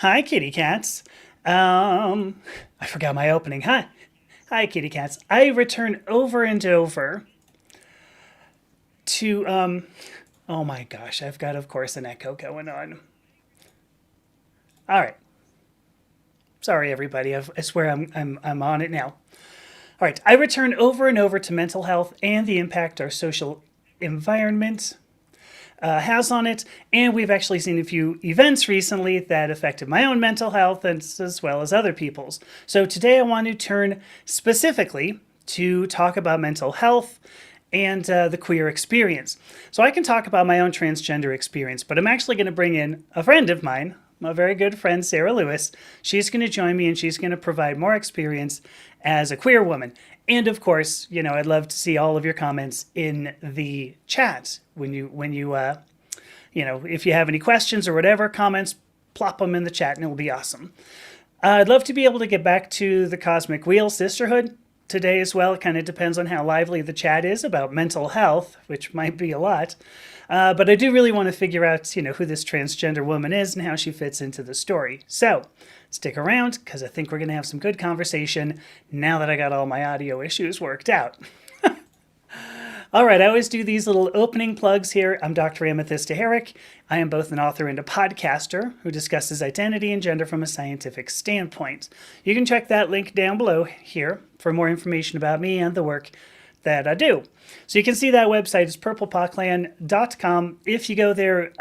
Hi, kitty cats. I forgot my opening. Hi, kitty cats. I return over and over to Oh my gosh, I've got, of course, an echo going on. All right, sorry everybody. I swear I'm on it now. All right, I return over and over to mental health and the impact our social environment has on it. And we've actually seen a few events recently that affected my own mental health and as well as other people's. So today I want to turn specifically to talk about mental health and the queer experience. So I can talk about my own transgender experience, but I'm actually going to bring in a friend of mine, my very good friend, Sarah Lewis. She's going to join me and she's going to provide more experience as a queer woman. And of course, I'd love to see all of your comments in the chat if you have any questions or whatever comments, plop them in the chat and it will be awesome. I'd love to be able to get back to the Cosmic Wheel Sisterhood today as well. It kind of depends on how lively the chat is about mental health, which might be a lot. But I do really want to figure out, who this transgender woman is and how she fits into the story. So stick around because I think we're going to have some good conversation now that I got all my audio issues worked out. All right, I always do these little opening plugs here. I'm Dr. Amethysta Herrick. I am both an author and a podcaster who discusses identity and gender from a scientific standpoint. You can check that link down below here for more information about me and the work that I do. So you can see that website is purplepawclan.com. If you go there,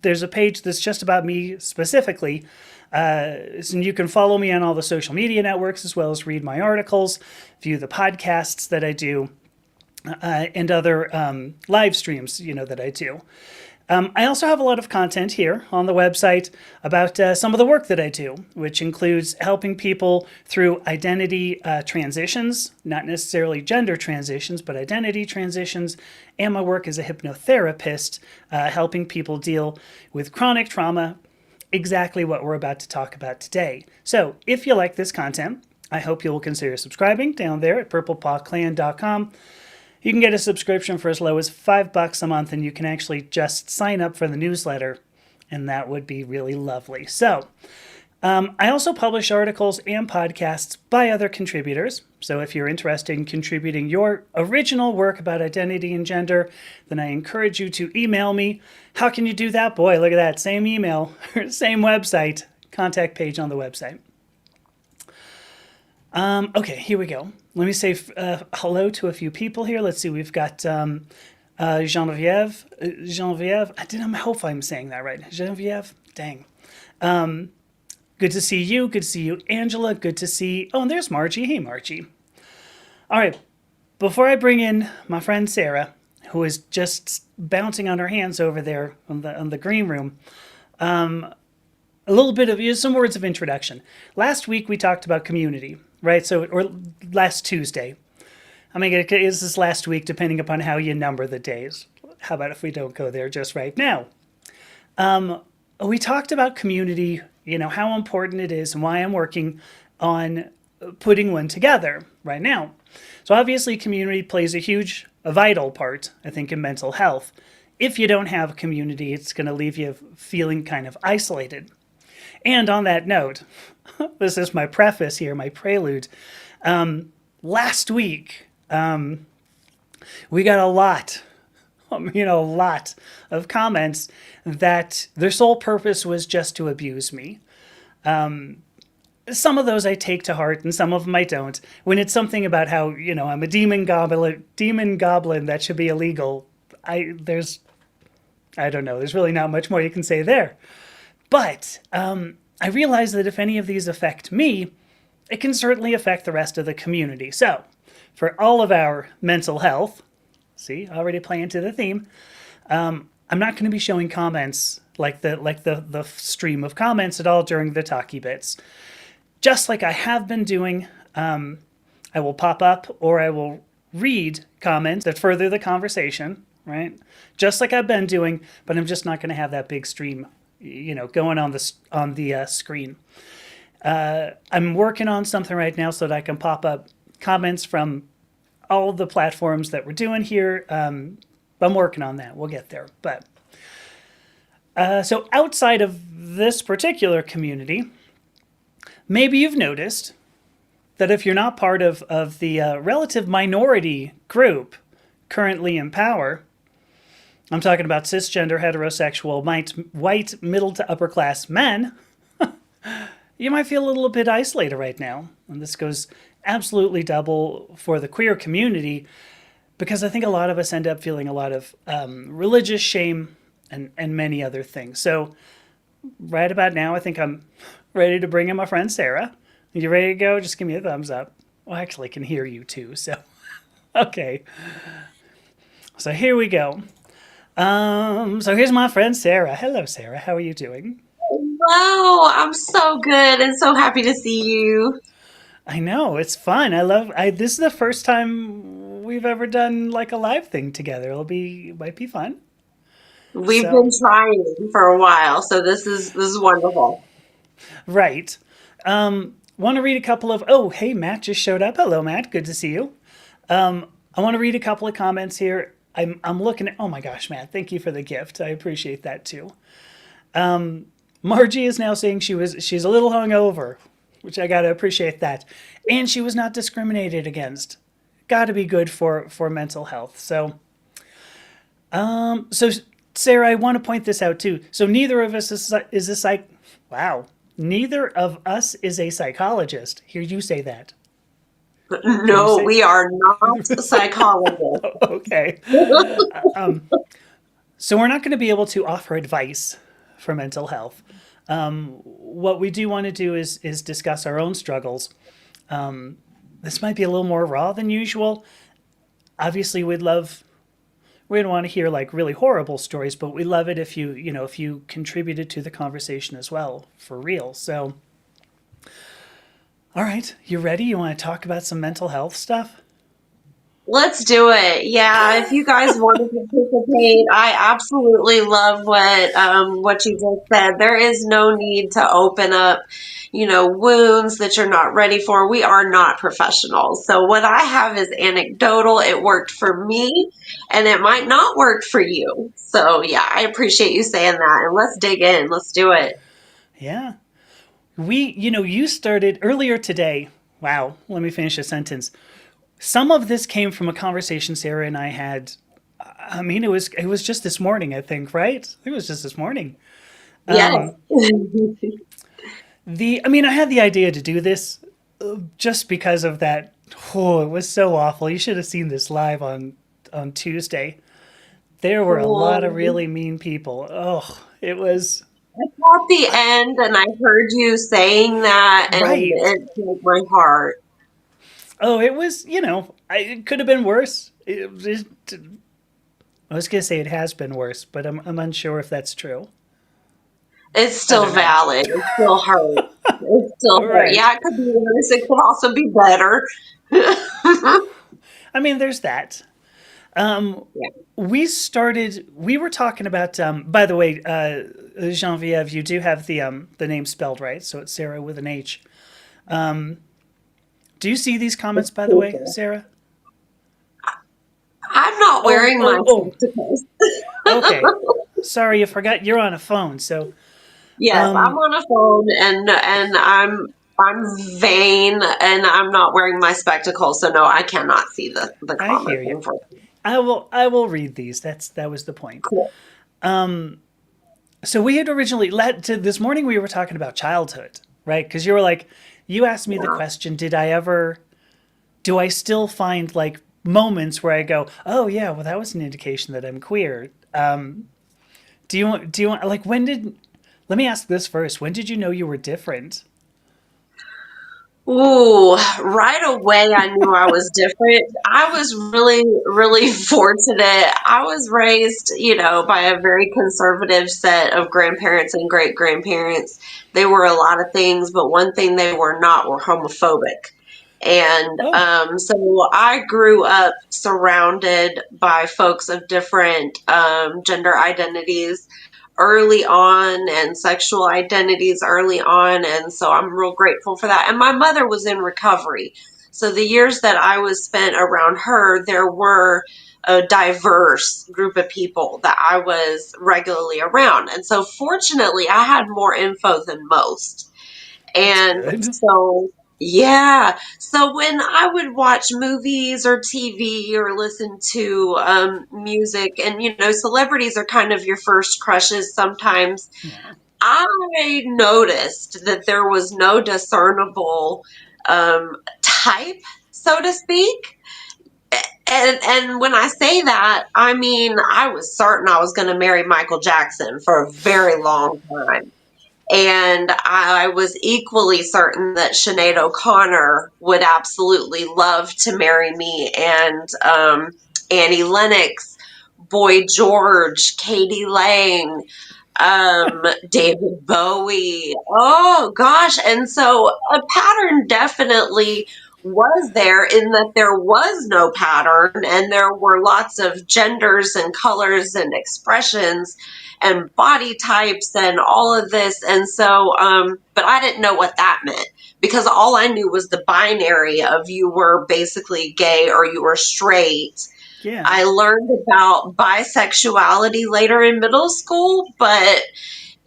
there's a page that's just about me specifically. And you can follow me on all the social media networks as well as read my articles, view the podcasts that I do, and other live streams, that I do. I also have a lot of content here on the website about some of the work that I do, which includes helping people through identity transitions, not necessarily gender transitions, but identity transitions, and my work as a hypnotherapist, helping people deal with chronic trauma, exactly what we're about to talk about today. So if you like this content, I hope you will consider subscribing down there at purplepawclan.com. You can get a subscription for as low as $5 a month, and you can actually just sign up for the newsletter, and that would be really lovely. So, I also publish articles and podcasts by other contributors. So if you're interested in contributing your original work about identity and gender, then I encourage you to email me. How can you do that? Boy, look at that. Same email, same website, contact page on the website. Okay, here we go. Let me say hello to a few people here. Let's see, we've got Genevieve. I hope I'm saying that right. Genevieve? Dang. Good to see you. Good to see you, Angela. Good to see... Oh, and there's Margie. Hey, Margie. All right, before I bring in my friend Sarah, who is just bouncing on her hands over there on the green room, a little bit of some words of introduction. Last week we talked about community, right? Or last Tuesday. I mean, it is this last week, depending upon how you number the days. How about if we don't go there just right now? We talked about community, how important it is and why I'm working on putting one together right now. So obviously community plays a vital part, I think, in mental health. If you don't have a community, it's going to leave you feeling kind of isolated. And on that note, this is my preface here, my prelude. Last week, we got a lot of comments that their sole purpose was just to abuse me. Some of those I take to heart and some of them I don't. When it's something about how, I'm a demon goblin that should be illegal, I don't know, there's really not much more you can say there. But I realize that if any of these affect me, it can certainly affect the rest of the community. So, for all of our mental health, see, already playing to the theme, I'm not going to be showing comments like the stream of comments at all during the talky bits. Just like I have been doing, I will pop up or I will read comments that further the conversation, right? Just like I've been doing, but I'm just not going to have that big stream, going on the screen. I'm working on something right now so that I can pop up comments from all the platforms that we're doing here. I'm working on that. We'll get there. But so outside of this particular community, maybe you've noticed that if you're not part of the relative minority group currently in power, I'm talking about cisgender, heterosexual, white, middle to upper class men, you might feel a little bit isolated right now. And this goes absolutely double for the queer community, because I think a lot of us end up feeling a lot of religious shame and many other things. So, right about now, I think I'm ready to bring in my friend Sarah. You ready to go? Just give me a thumbs up. Well, actually, I can hear you too. So, okay. So, here we go. So, here's my friend Sarah. Hello, Sarah. How are you doing? Wow, I'm so good and so happy to see you. I know, it's fun. This is the first time we've ever done like a live thing together. Might be fun. We've been So, trying for a while, so this is wonderful. right. Want to read a couple of, oh, hey, Matt just showed up. Hello, Matt. Good to see you. I want to read a couple of comments here. I'm looking at, oh my gosh, Matt, thank you for the gift. I appreciate that too. Margie is now saying she's a little hungover, which I gotta appreciate that. And she was not discriminated against. Gotta be good for mental health. So Sarah, I want to point this out too. So neither of us is a psych. Wow, neither of us is a psychologist. Hear you say that. Can you No, say? we are not psychologists. Okay. So we're not going to be able to offer advice for mental health. What we do want to do is discuss our own struggles. This might be a little more raw than usual. Obviously, we don't want to hear like really horrible stories, but we love it if if you contributed to the conversation as well, for real. So, all right, you ready? You want to talk about some mental health stuff? Let's do it. Yeah, if you guys want to participate, I absolutely love what you just said. There is no need to open up, wounds that you're not ready for. We are not professionals. So what I have is anecdotal. It worked for me and it might not work for you. So yeah, I appreciate you saying that. And let's dig in. Let's do it. Yeah. You started earlier today. Wow, let me finish a sentence. Some of this came from a conversation Sarah and I had. I mean, it was just this morning, I think, right? I think it was just this morning. Yes. I had the idea to do this just because of that. Oh, it was so awful. You should have seen this live on Tuesday. There were a lot of Cool. really mean people. Oh, it was I caught the end and I heard you saying that and right. it broke my heart. Oh, it was. It could have been worse. I was gonna say it has been worse, but I'm unsure if that's true. It's I still don't know. valid. It still hurt. It still hurt. Right. Yeah, it could be worse. It could also be better. I mean, there's that. Yeah. We were talking about, by the way, Genevieve, you do have the name spelled right, so it's Sarah with an H. Do you see these comments, by the way, Sarah? I'm not Oh, wearing my oh, oh, spectacles. okay. Sorry, you forgot you're on a phone. So, Yes, I'm on a phone and I'm vain and I'm not wearing my spectacles, so no, I cannot see the I hear comments, you. unfortunately. I will read these. That was the point. Cool. So we had originally this morning we were talking about childhood, right? Because you were like, you asked me the Yeah. question, do I still find like moments where I go, oh yeah, well that was an indication that I'm queer. Do you want like when did? Let me ask this first. When did you know you were different? Ooh, right away I knew I was different. I was really, really fortunate. I was raised, by a very conservative set of grandparents and great grandparents. They were a lot of things, but one thing they were not were homophobic. And Oh, so I grew up surrounded by folks of different gender identities early on and sexual identities early on. And so I'm real grateful for that. And my mother was in recovery. So the years that I was spent around her, there were a diverse group of people that I was regularly around. And so fortunately, I had more info than most. That's And good. so, yeah. So when I would watch movies or TV or listen to music, and celebrities are kind of your first crushes sometimes, Yeah. I noticed that there was no discernible type, so to speak. And when I say that, I mean I was certain I was going to marry Michael Jackson for a very long time. And I was equally certain that Sinead O'Connor would absolutely love to marry me, and Annie Lennox, Boy George, Katie Lang, David Bowie. Oh gosh. And so a pattern definitely was there, in that there was no pattern and there were lots of genders and colors and expressions and body types and all of this. And so, but I didn't know what that meant, because all I knew was the binary of you were basically gay or you were straight. Yeah. I learned about bisexuality later in middle school, but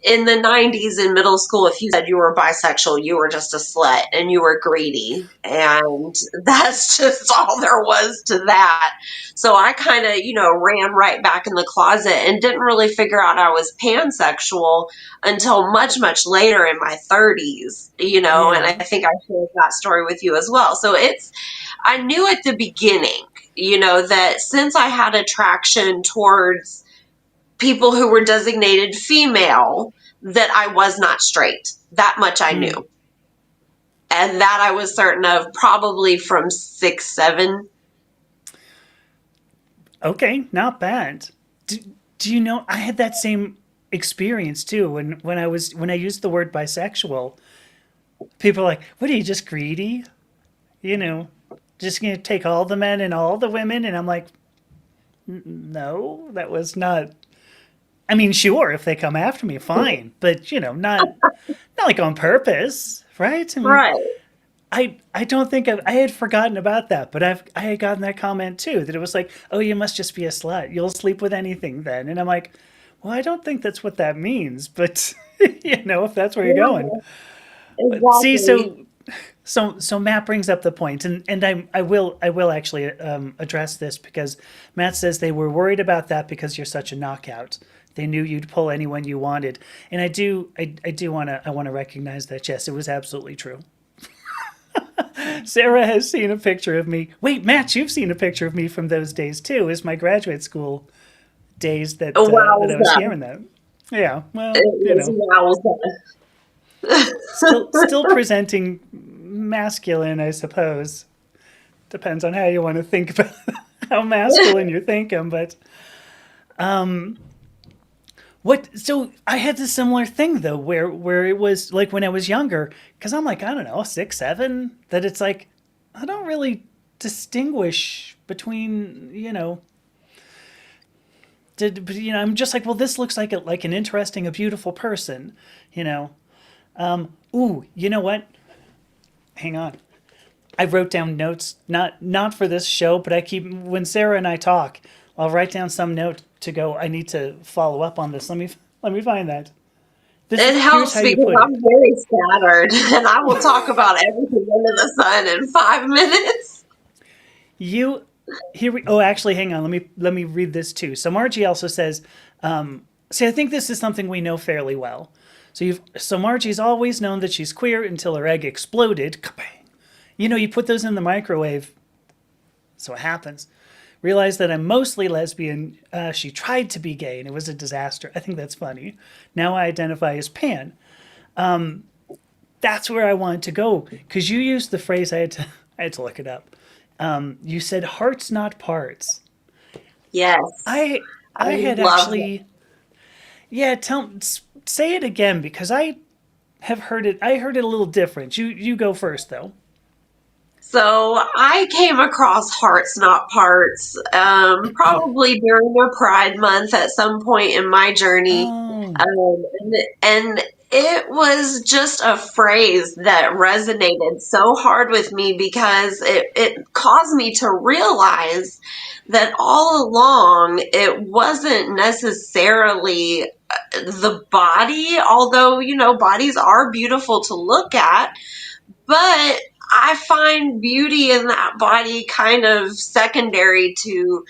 in the 90s in middle school, if you said you were bisexual, you were just a slut and you were greedy. And that's just all there was to that. So I kind of, ran right back in the closet and didn't really figure out I was pansexual until much, much later in my 30s, and I Yeah. think I shared that story with you as well. So I knew at the beginning, that since I had attraction towards people who were designated female, that I was not straight. That much I knew. Mm. And that I was certain of, probably from 6, 7. Okay, not bad. Do, do you know I had that same experience too when I used the word bisexual. People are like, "What are you, just greedy? You know, just gonna take all the men and all the women?" And I'm like, "No, that was not. I mean, sure, if they come after me, fine, but not like on purpose, right? I mean, Right. I don't think I had forgotten about that, but I had gotten that comment too, that it was like, oh, you must just be a slut. You'll sleep with anything then. And I'm like, well, I don't think that's what that means, but if that's where you're going. Yeah, But see, exactly. so Matt brings up the point, and I will actually address this, because Matt says they were worried about that because you're such a knockout. They knew you'd pull anyone you wanted, and I do want to recognize that. Yes, it was absolutely true. Sarah has seen a picture of me. Wait, Matt, you've seen a picture of me from those days too. Is my graduate school days that I was Wowza. hearing that. Yeah, well, It was wowza. still presenting masculine, I suppose. Depends on how you want to think about how masculine you're thinking, but what? So I had this similar thing though, where it was like when I was younger, because I'm like, I don't know, 6, 7, that it's like I don't really distinguish between I'm just like, well, this looks like an interesting, a beautiful person, you know. Ooh, you know what? Hang on. I wrote down notes, not for this show, but I keep, when Sarah and I talk, I'll write down some note to go, I need to follow up on this. Let me find that. It Here's helps how you because put I'm it. very scattered and I will talk about everything under the sun in 5 minutes. You here we oh actually hang on, let me read this too. So Margie also says, see, I think this is something we know fairly well. So Margie's always known that she's queer until her egg exploded. Kabang. You put those in the microwave, so it happens. Realized that I'm mostly lesbian. She tried to be gay and it was a disaster. I think that's funny. Now I identify as pan. That's where I wanted to go, because you used the phrase, I had to look it up. You said hearts, not parts. Yes, I I I had love it. actually, yeah. Say it again, because I have heard it. I heard it a little different. You go first though. So I came across Hearts Not Parts, probably during a Pride Month at some point in my journey. Oh, And It was just a phrase that resonated so hard with me because it caused me to realize that all along it wasn't necessarily the body, although, bodies are beautiful to look at, but I find beauty in that body kind of secondary to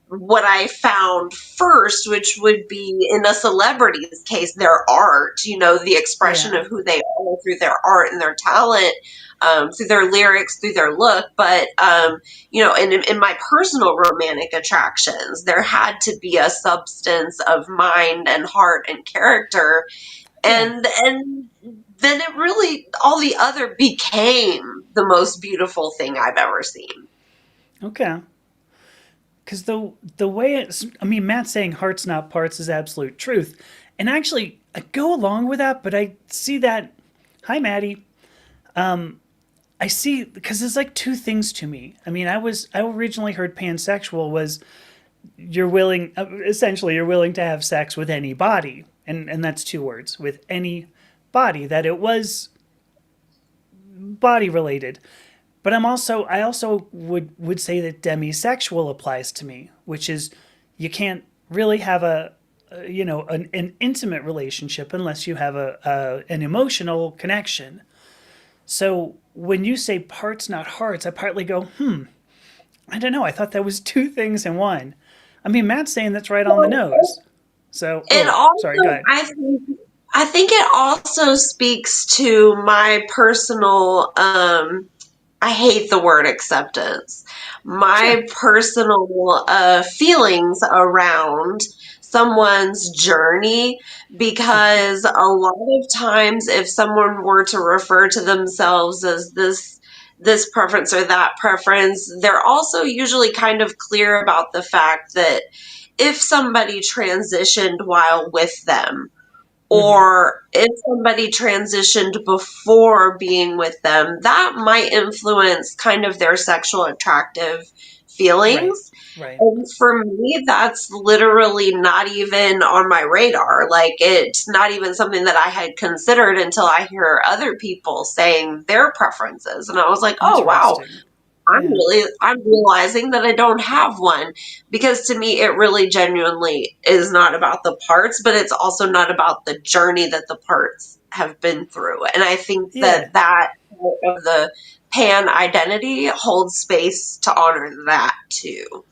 what I found first, which would be in a celebrity's case, their art, the expression Yeah. of who they are through their art and their talent, through their lyrics, through their look. But, in my personal romantic attractions, there had to be a substance of mind and heart and character. Yeah. And then it really, all the other became the most beautiful thing I've ever seen. Okay. Because the way it's, I mean, Matt saying hearts not parts is absolute truth, and actually I go along with that, but I see that. Hi, Maddie. I see because there's like two things to me. I mean, I originally heard pansexual was you're willing, essentially you're willing to have sex with any body, and that's two words, with any body, that it was body related. But I also would say that demisexual applies to me, which is you can't really have an intimate relationship unless you have an emotional connection. So when you say parts not hearts, I partly go, I don't know. I thought that was two things in one. I mean, Matt's saying that's right on the nose. So, It sorry, go also, ahead. I think it also speaks to my personal, I hate the word acceptance, Sure. my personal feelings around someone's journey, Yeah. because a lot of times if someone were to refer to themselves as this preference or that preference, they're also usually kind of clear about the fact that if somebody transitioned while with them, Mm-hmm. or if somebody transitioned before being with them, that might influence kind of their sexual attractive Right. feelings. Right. And for me, that's literally not even on my radar. Like, it's not even something that I had considered until I hear other people saying their preferences. And I was like, oh, wow, Interesting. Yeah. I'm realizing that I don't have one, because to me it really genuinely is not about the parts, but it's also not about the journey that the parts have been through. And I think Yeah. that that part of the pan identity holds space to honor that too.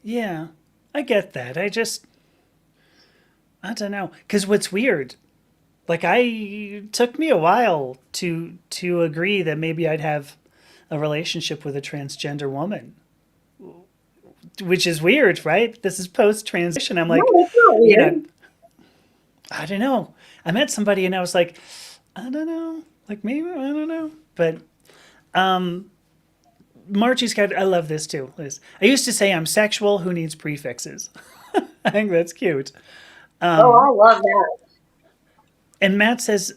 Yeah. I get that. I don't know. Because what's weird, like it took me a while to agree that maybe I'd have a relationship with a transgender woman, which is weird, right? This is post transition. I'm No, like, it's not you know, weird. I don't know. I met somebody and I was like, I don't know, like maybe I don't know, but Marchie's got. I love this too, Liz. I used to say I'm sexual. Who needs prefixes? I think that's cute. Oh, I love that. And Matt says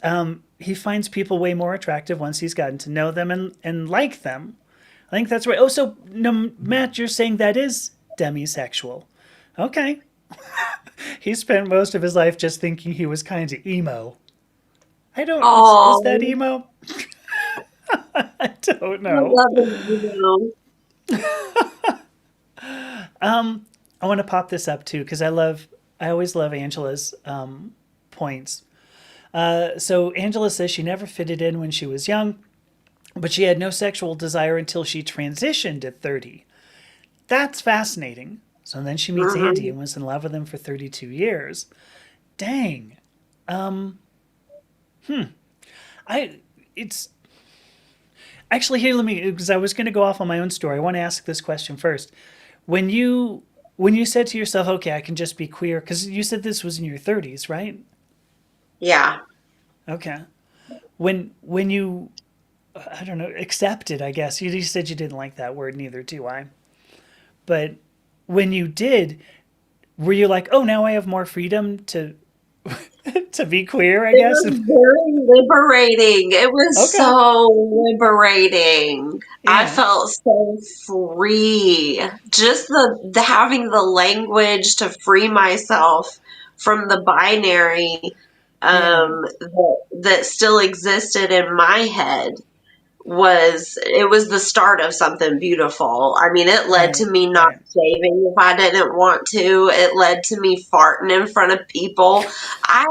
he finds people way more attractive once he's gotten to know them and like them. I think that's right. Oh, so no, Matt, you're saying that is demisexual. Okay. He spent most of his life just thinking he was kind of emo. I don't. Is that Oh, emo? I don't I know. love it. I want to pop this up too because I love. I always love Angela's points. So Angela says she never fitted in when she was young, but she had no sexual desire until she transitioned at 30. That's fascinating. So then she meets Andy Mhm. and was in love with him for 32 years. Dang. I it's actually here let me because I was going to go off on my own story. I want to ask this question first. When you when you said to yourself, "Okay, I can just be queer," cuz you said this was in your 30s, right? Yeah. Okay. When you I don't know, accepted, I guess. You said you didn't like that word, neither do I. But when you did, were you like, oh, now I have more freedom to to be queer? I It guess. was very liberating. It was Okay. so liberating. I Yeah. felt so free. Just the having the language to free myself from the binary. Yeah. that still existed in my head was the start of something beautiful. I mean, it led to Right. me not Right. shaving if I didn't want to. It led to me farting in front of people. I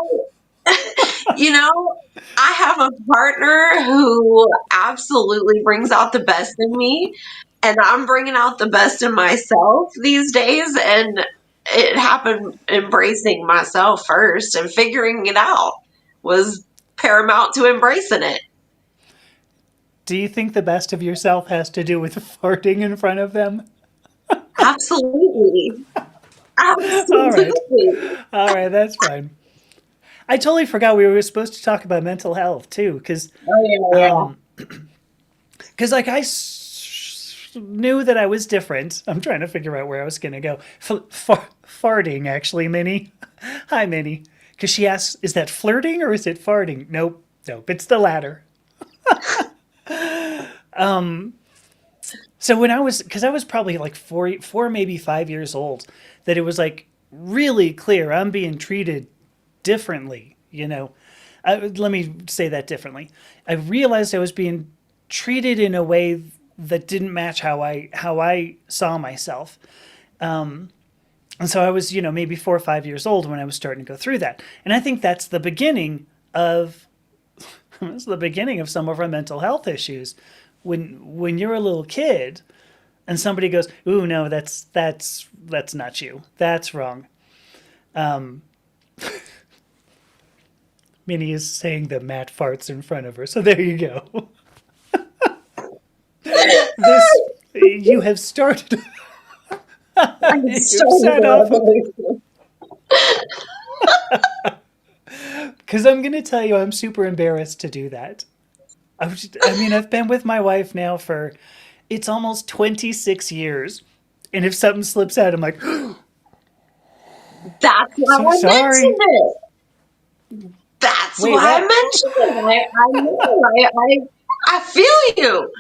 You know, I have a partner who absolutely brings out the best in me, and I'm bringing out the best in myself these days. And it happened embracing myself first and figuring it out was paramount to embracing it. Do you think the best of yourself has to do with farting in front of them? Absolutely. All right. Absolutely. All right. That's fine. I totally forgot we were supposed to talk about mental health too, Oh, yeah, yeah. like knew that I was different. I'm trying to figure out where I was going to go. Farting, actually, Minnie. Hi, Minnie. Because she asks, is that flirting or is it farting? Nope. Nope. It's the latter. So when because I was probably like four, maybe 5 years old, that it was like really clear I'm being treated differently. Let me say that differently. I realized I was being treated in a way that didn't match how I saw myself. And so I was, maybe 4 or 5 years old when I was starting to go through that. And I think that's the beginning of it's the beginning of some of our mental health issues. When you're a little kid and somebody goes, "Ooh, no, that's not you. That's wrong." Minnie is saying that Matt farts in front of her. So there you go. This you have started. I You've started set a off revolution. because I'm going to tell you I'm super embarrassed to do that. I mean, I've been with my wife now for it's almost 26 years, and if something slips out, I'm like, That's why so I mentioned sorry. it. That's Wait, why I what? mentioned it. I know. I feel you.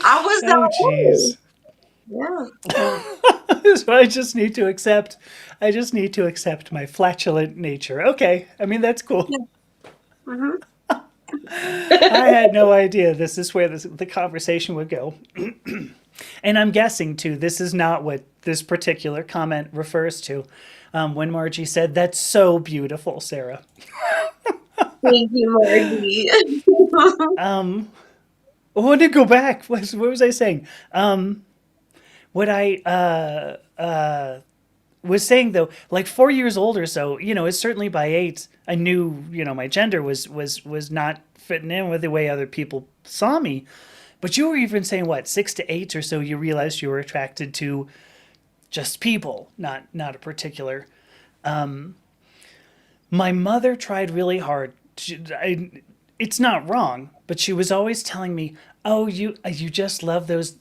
I was Oh, that way. jeez. Yeah. So I just need to accept. I just need to accept my flatulent nature. Okay, I mean that's cool. Yeah. Hmm. I had no idea this is where the conversation would go. And I'm guessing, too, this is not what this particular comment refers to. When Margie said, "That's so beautiful, Sarah." Thank you, Margie. I want to go back. What was I saying? What I was saying, though, like 4 years old or so, it's certainly by 8, I knew, my gender was not fitting in with the way other people saw me. But you were even saying, what, 6 to 8 or so, you realized you were attracted to just people, not a particular. My mother tried really hard. It's not wrong, but she was always telling me, "Oh, you just love those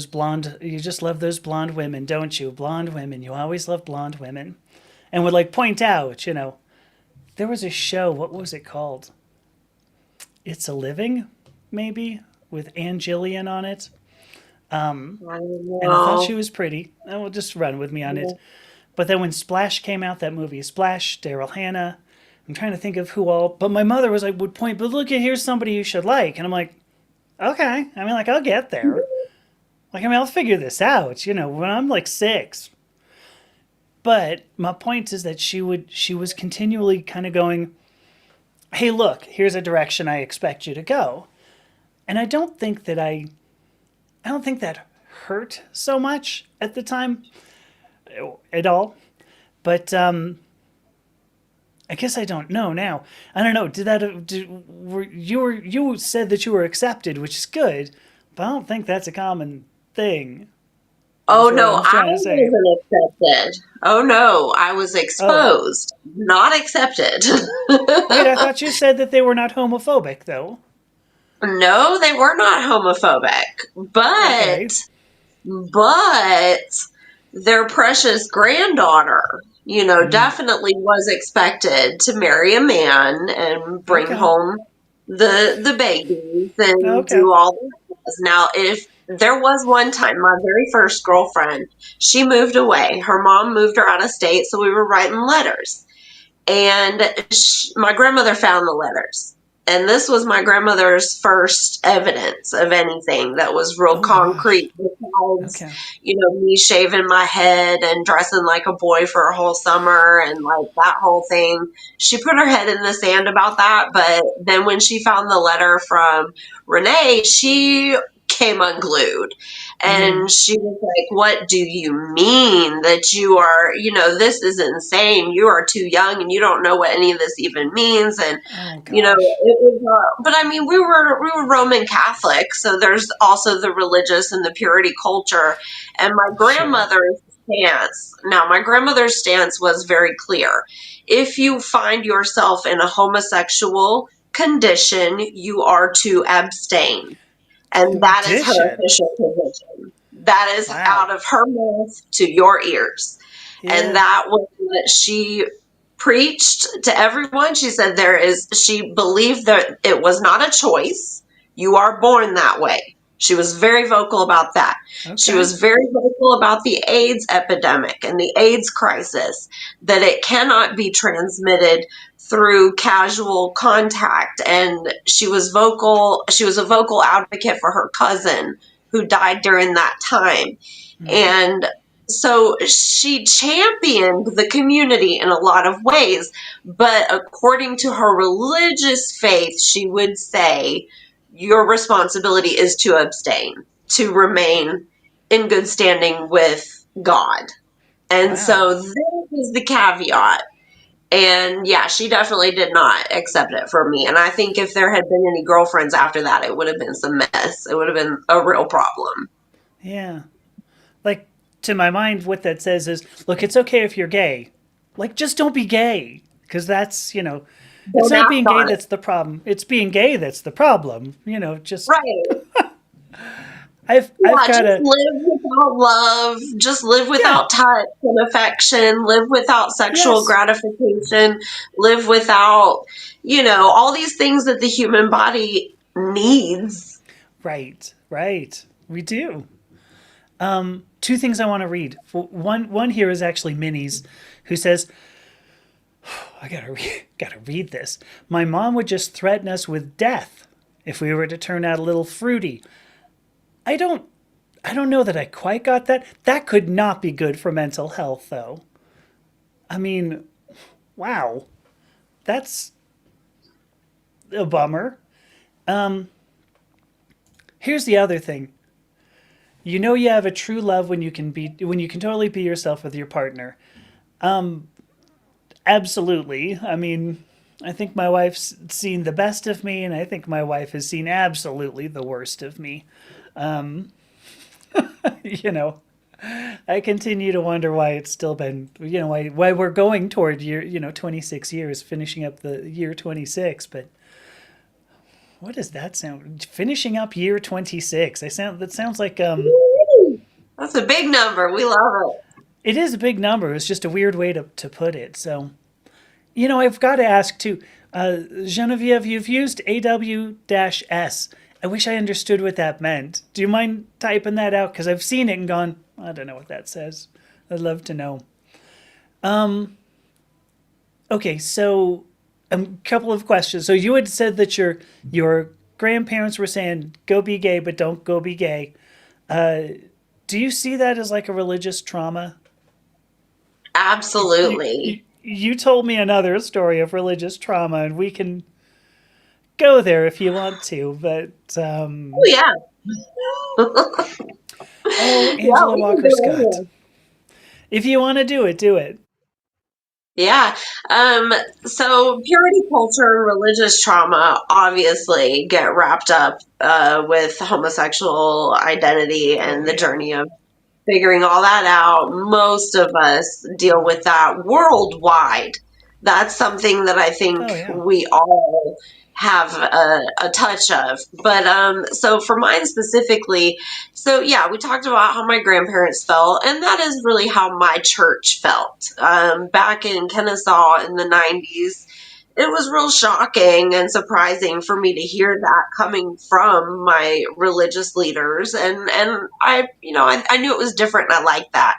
blonde. You just love those blonde women, don't you? Blonde women. You always love blonde women," and would like point out, there was a show. What was it called? It's a Living, maybe, with Ann Gillian on it. I don't And I thought she know. was pretty. I will just run with me on it. But then when Splash came out, that movie Splash, Daryl Hannah, I'm trying to think of who all. But my mother was like, would point, but look at here's somebody you should like, and I'm like, okay. I mean, like I'll get there. Like I mean, I'll figure this out. When I'm like 6. But my point is that she was continually kind of going, hey, look, here's a direction I expect you to go, and I don't think that hurt so much at the time at all. But I guess I don't know now. I don't know. You said that you were accepted, which is good, but I don't think that's a common thing. Oh Is what I no, was I trying to say. wasn't accepted. Oh no, I was Oh, exposed, not accepted. wait, I thought you said that they were not homophobic, though. No, they were not homophobic, Okay. but their precious granddaughter, definitely was expected to marry a man and bring Okay. home the babies and Okay. do all the things. Now, if there was one time, my very first girlfriend, she moved away. Her mom moved her out of state, so we were writing letters. and my grandmother found the letters. And this was my grandmother's first evidence of anything that was real Oh gosh. concrete, besides, Okay. me shaving my head and dressing like a boy for a whole summer and like that whole thing. She put her head in the sand about that. But then when she found the letter from Renee, she came unglued. Mm. And she was like, "What do you mean that you are, this is insane. You are too young and you don't know what any of this even means." And, Oh gosh. it was, but I mean, we were Roman Catholic, so there's also the religious and the purity culture. And Sure. my grandmother's stance was very clear. If you find yourself in a homosexual condition, you are to abstain. And that is her Condition. official position. That is Wow. out of her mouth to your ears. And Yeah. that was what she preached to everyone. She believed that it was not a choice. You are born that way. She was very vocal about that. She Okay. was very vocal about the AIDS epidemic and the AIDS crisis, that it cannot be transmitted through casual contact. And she was a vocal advocate for her cousin who died during that time. Mm. And so she championed the community in a lot of ways, but according to her religious faith, she would say your responsibility is to abstain, to remain in good standing with God. And Wow. so that is the caveat. And yeah, she definitely did not accept it from me. And I think if there had been any girlfriends after that, it would have been some mess. It would have been a real problem. Yeah. Like, to my mind, what that says is, look, it's okay if you're gay. Like, just don't be gay. Because that's, it's Don't not act being gay on it. that's the problem. It's being gay that's the problem. Just, Right. I've Yeah, got just a, live without love, just live yeah, without touch and affection, live without sexual yes, gratification, live without, all these things that the human body needs. right, right. We do. Two things I want to read. One here is actually Minnie's, who says, I gotta read this. My mom would just threaten us with death if we were to turn out a little fruity. I don't I don't know that I quite got that. That could not be good for mental health though. I mean, wow. That's a bummer. Here's the other thing. You have a true love when you can totally be yourself with your partner. Absolutely. I mean, I think my wife's seen the best of me and I think my wife has seen absolutely the worst of me. you know, I continue to wonder why it's still been, why we're going toward 26 years, finishing up the year 26. But what does that sound? Finishing up year 26. That sounds like, That's a big number. We love it. it is a big number. It's just a weird way to put it. So, I've got to ask too, Genevieve, you've used AW-S. I wish I understood what that meant. Do you mind typing that out? Because I've seen it and gone, I don't know what that says. I'd love to know. Okay, so a couple of questions. So you had said that your grandparents were saying go be gay, but don't go be gay. Do you see that as like a religious trauma? You told me another story of religious trauma, and we can go there if you want to. But Oh, yeah. oh, Yeah, Angela we can Walker Scott, do it. if you want to do it, do it. Yeah. Um, so purity culture and religious trauma obviously get wrapped up with homosexual identity Oh and the yeah. journey of figuring all that out. Most of us deal with that worldwide. That's something that I think Oh yeah. we all have a touch of. But so for mine specifically, so yeah, we talked about how my grandparents felt, and that is really how my church felt. Back in Kennesaw in the 90s, it was real shocking and surprising for me to hear that coming from my religious leaders. And I knew it was different and I liked that.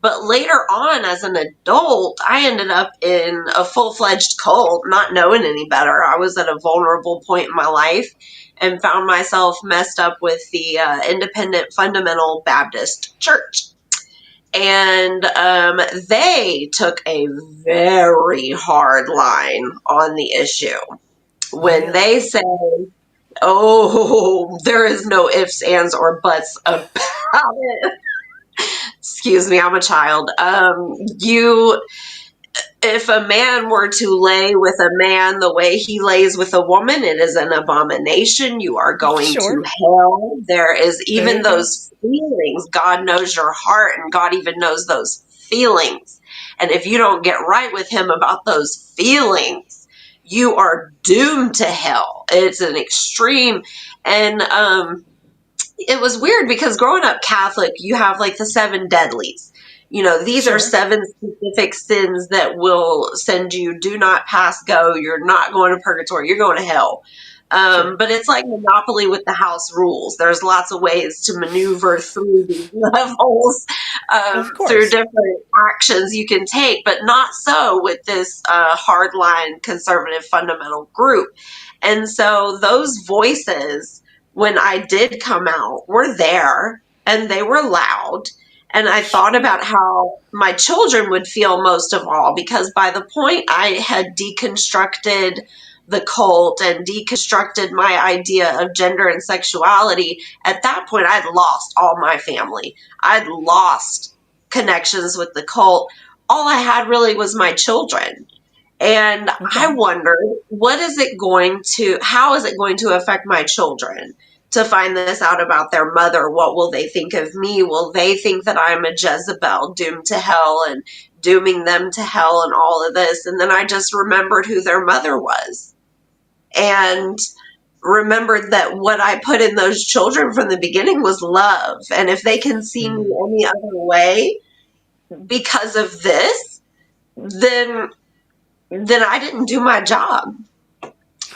But later on, as an adult, I ended up in a full-fledged cult, not knowing any better. I was at a vulnerable point in my life and found myself messed up with the Independent Fundamental Baptist Church. And they took a very hard line on the issue. When they Really? say, oh, there is no ifs, ands, or buts about it. Excuse me, I'm a child. If a man were to lay with a man the way he lays with a woman, it is an abomination. You are going to Sure. hell. There is There even you go. those feelings. God knows your heart, and God even knows those feelings. And if you don't get right with Him about those feelings, you are doomed to hell. It's an extreme. And it was weird because growing up Catholic, you have like the seven deadlies. You know, these are Sure. seven specific sins that will send you do not pass go. You're not going to purgatory. You're going to hell. Sure. But it's like Monopoly with the house rules. There's lots of ways to maneuver through these levels, Of through course. different actions you can take, but not so with this hardline conservative fundamental group. And so those voices, when I did come out, were there and they were loud. And I thought Sure. about how my children would feel most of all, because by the point I had deconstructed the cult and deconstructed my idea of gender and sexuality, at that point I'd lost all my family. I'd lost connections with the cult. All I had really was my children. And I Okay. wondered, how is it going to affect my children to find this out about their mother? What will they think of me? Will they think that I'm a Jezebel doomed to hell and dooming them to hell and all of this? And then I just remembered who their mother was and remembered that what I put in those children from the beginning was love. And if they can see me Mm. any other way because of this, then I didn't do my job.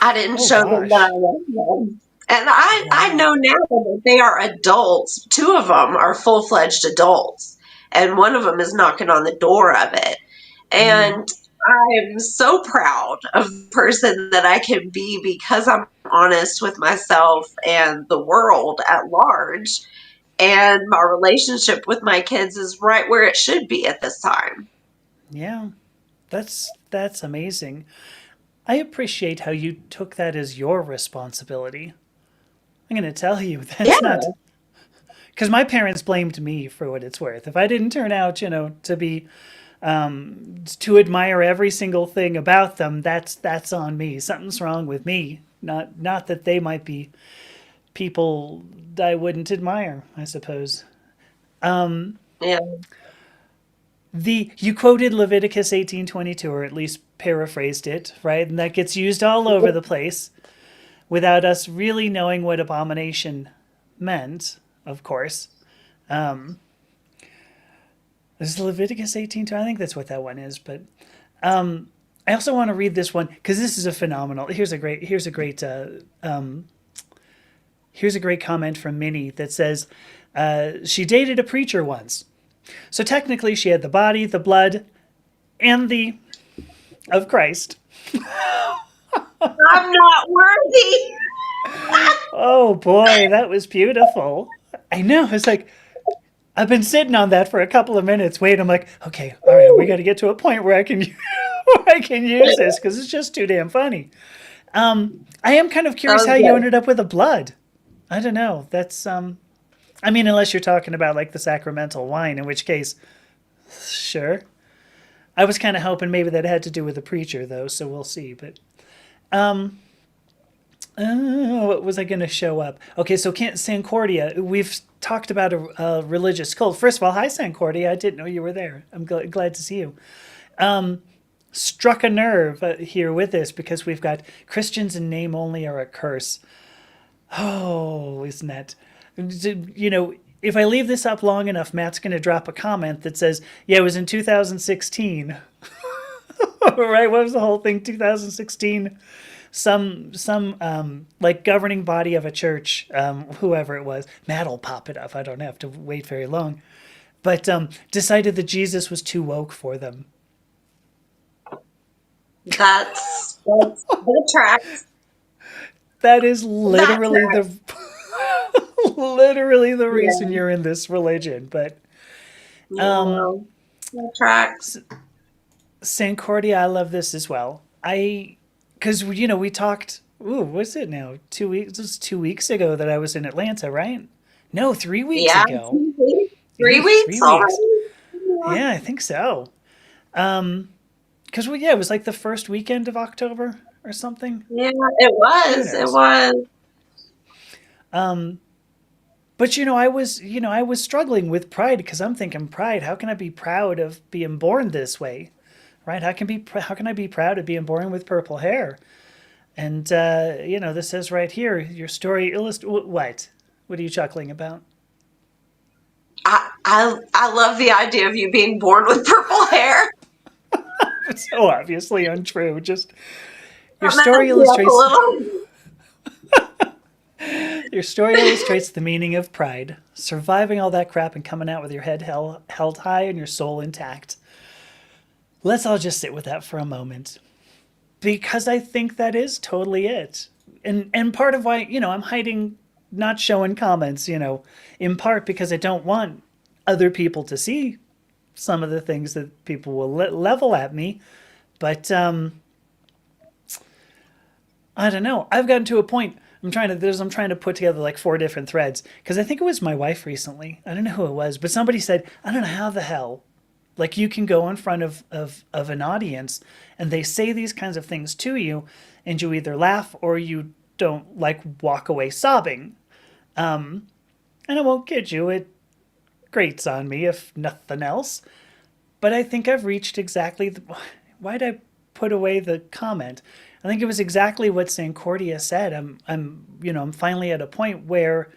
I didn't Oh show them that I gosh. love them. And I Wow. know now that they are adults. Two of them are full fledged adults, and one of them is knocking on the door of it. Mm. And I'm so proud of the person that I can be because I'm honest with myself and the world at large. And my relationship with my kids is right where it should be at this time. Yeah. That's amazing. I appreciate how you took that as your responsibility. I'm going to tell you Yeah, that's not because my parents blamed me for what it's worth. If I didn't turn out, to be to admire every single thing about them, that's on me. Something's wrong with me. Not that they might be people I wouldn't admire, I suppose. yeah, The you quoted Leviticus 18:22, or at least paraphrased it, right? And that gets used all over the place without us really knowing what abomination meant, of course. Um, is Leviticus 18? I think that's what that one is. But I also want to read this one because this is a phenomenal. Here's a great comment from Minnie that says she dated a preacher once. So technically, she had the body, the blood, and the of Christ. I'm not worthy. Oh boy, that was beautiful. I know. It's like I've been sitting on that for a couple of minutes. Wait, I'm like, okay, all right, we got to get to a point where I can where I can use this because it's just too damn funny. I am kind of That curious was how you good. ended up with a blood. I don't know. That's I mean, unless you're talking about like the sacramental wine, in which case, sure. I was kind of hoping maybe that had to do with the preacher, though, so we'll see. But what was I going to show up? Okay, so Sancordia, we've talked about a religious cult. First of all, hi Sancordia, I didn't know you were there. I'm glad to see you. Struck a nerve here with this because we've got Christians in name only are a curse. Oh, isn't that? If I leave this up long enough, Matt's going to drop a comment that says, "Yeah, it was in 2016." Right? What was the whole thing? 2016. Some like governing body of a church, whoever it was, Matt'll pop it up. I don't have to wait very long. but decided that Jesus was too woke for them. That tracks. That is That literally the tracks. literally the reason Yeah. you're in this religion. But um, Yeah. That tracks. Saint Cordia, I love this as well. Because we talked. Ooh, what's it now? 2 weeks. It was 2 weeks ago that I was in Atlanta, right? No, 3 weeks Yeah. ago. 2 weeks, three Ooh, weeks 3 weeks. already. Yeah. Yeah, I think so. Because yeah, it was like the first weekend of October or something. Yeah, it Who was. It knows? was. Um, but I was struggling with pride because I'm thinking, pride. How can I be proud of being born this way, right? How can I be proud of being born with purple hair? And this says right here, your story illustrates what? What are you chuckling about? I love the idea of you being born with purple hair. It's so obviously untrue. Just your That story messes me up a illustrates little. your story illustrates the meaning of pride, surviving all that crap and coming out with your head held high and your soul intact. Let's all just sit with that for a moment, because I think that is totally it. And part of why, I'm hiding, not showing comments, in part because I don't want other people to see some of the things that people will level at me. But I don't know. I've gotten to a point. I'm trying to put together like 4 different threads because I think it was my wife recently. I don't know who it was, but somebody said, I don't know how the hell, like, you can go in front of an audience and they say these kinds of things to you, and you either laugh or you don't, like, walk away sobbing. And I won't kid you, it grates on me if nothing else. But I think I've reached exactly why'd I put away the comment? I think it was exactly what Sancordia said. I'm finally at a point where,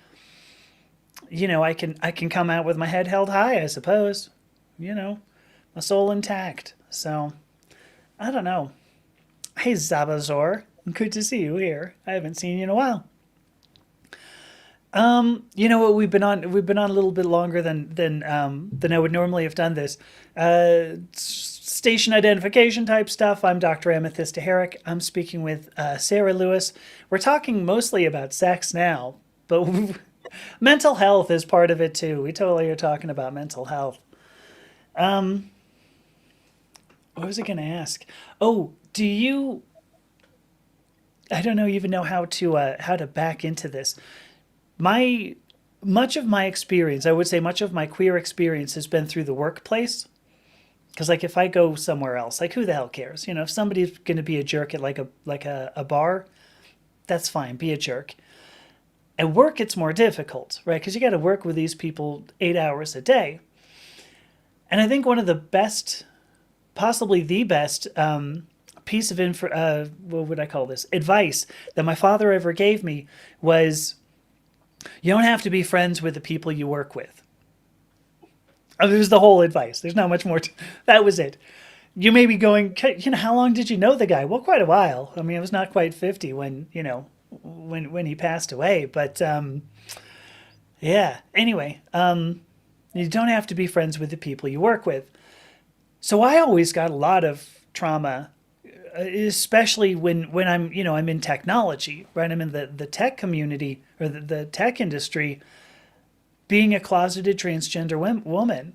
I can come out with my head held high, I suppose. My soul intact. So I don't know. Hey Zabazor, good to see you here. I haven't seen you in a while. You know what? We've been on a little bit longer than I would normally have done this. Station identification type stuff. I'm Dr. Amethysta Herrick. I'm speaking with Sarah Lewis. We're talking mostly about sex now, but mental health is part of it too. We totally are talking about mental health. What was I going to ask? Oh, do you? I don't know even know how to back into this. My Much of my experience, I would say much of my queer experience has been through the workplace. Because, like, if I go somewhere else, like, who the hell cares? If somebody's going to be a jerk at like a bar, that's fine. Be a jerk. At work, it's more difficult, right? Because you got to work with these people 8 hours a day. And I think one of the best, possibly the best, piece of what would I call this? Advice that my father ever gave me was, you don't have to be friends with the people you work with. It was the whole advice. There's not much more. That was it. You may be going, how long did you know the guy? Well, quite a while. I mean, I was not quite 50 when he passed away. But yeah. Anyway, you don't have to be friends with the people you work with. So I always got a lot of trauma, especially when I'm in technology, right? I'm in the tech community, or the tech industry. Being a closeted transgender woman,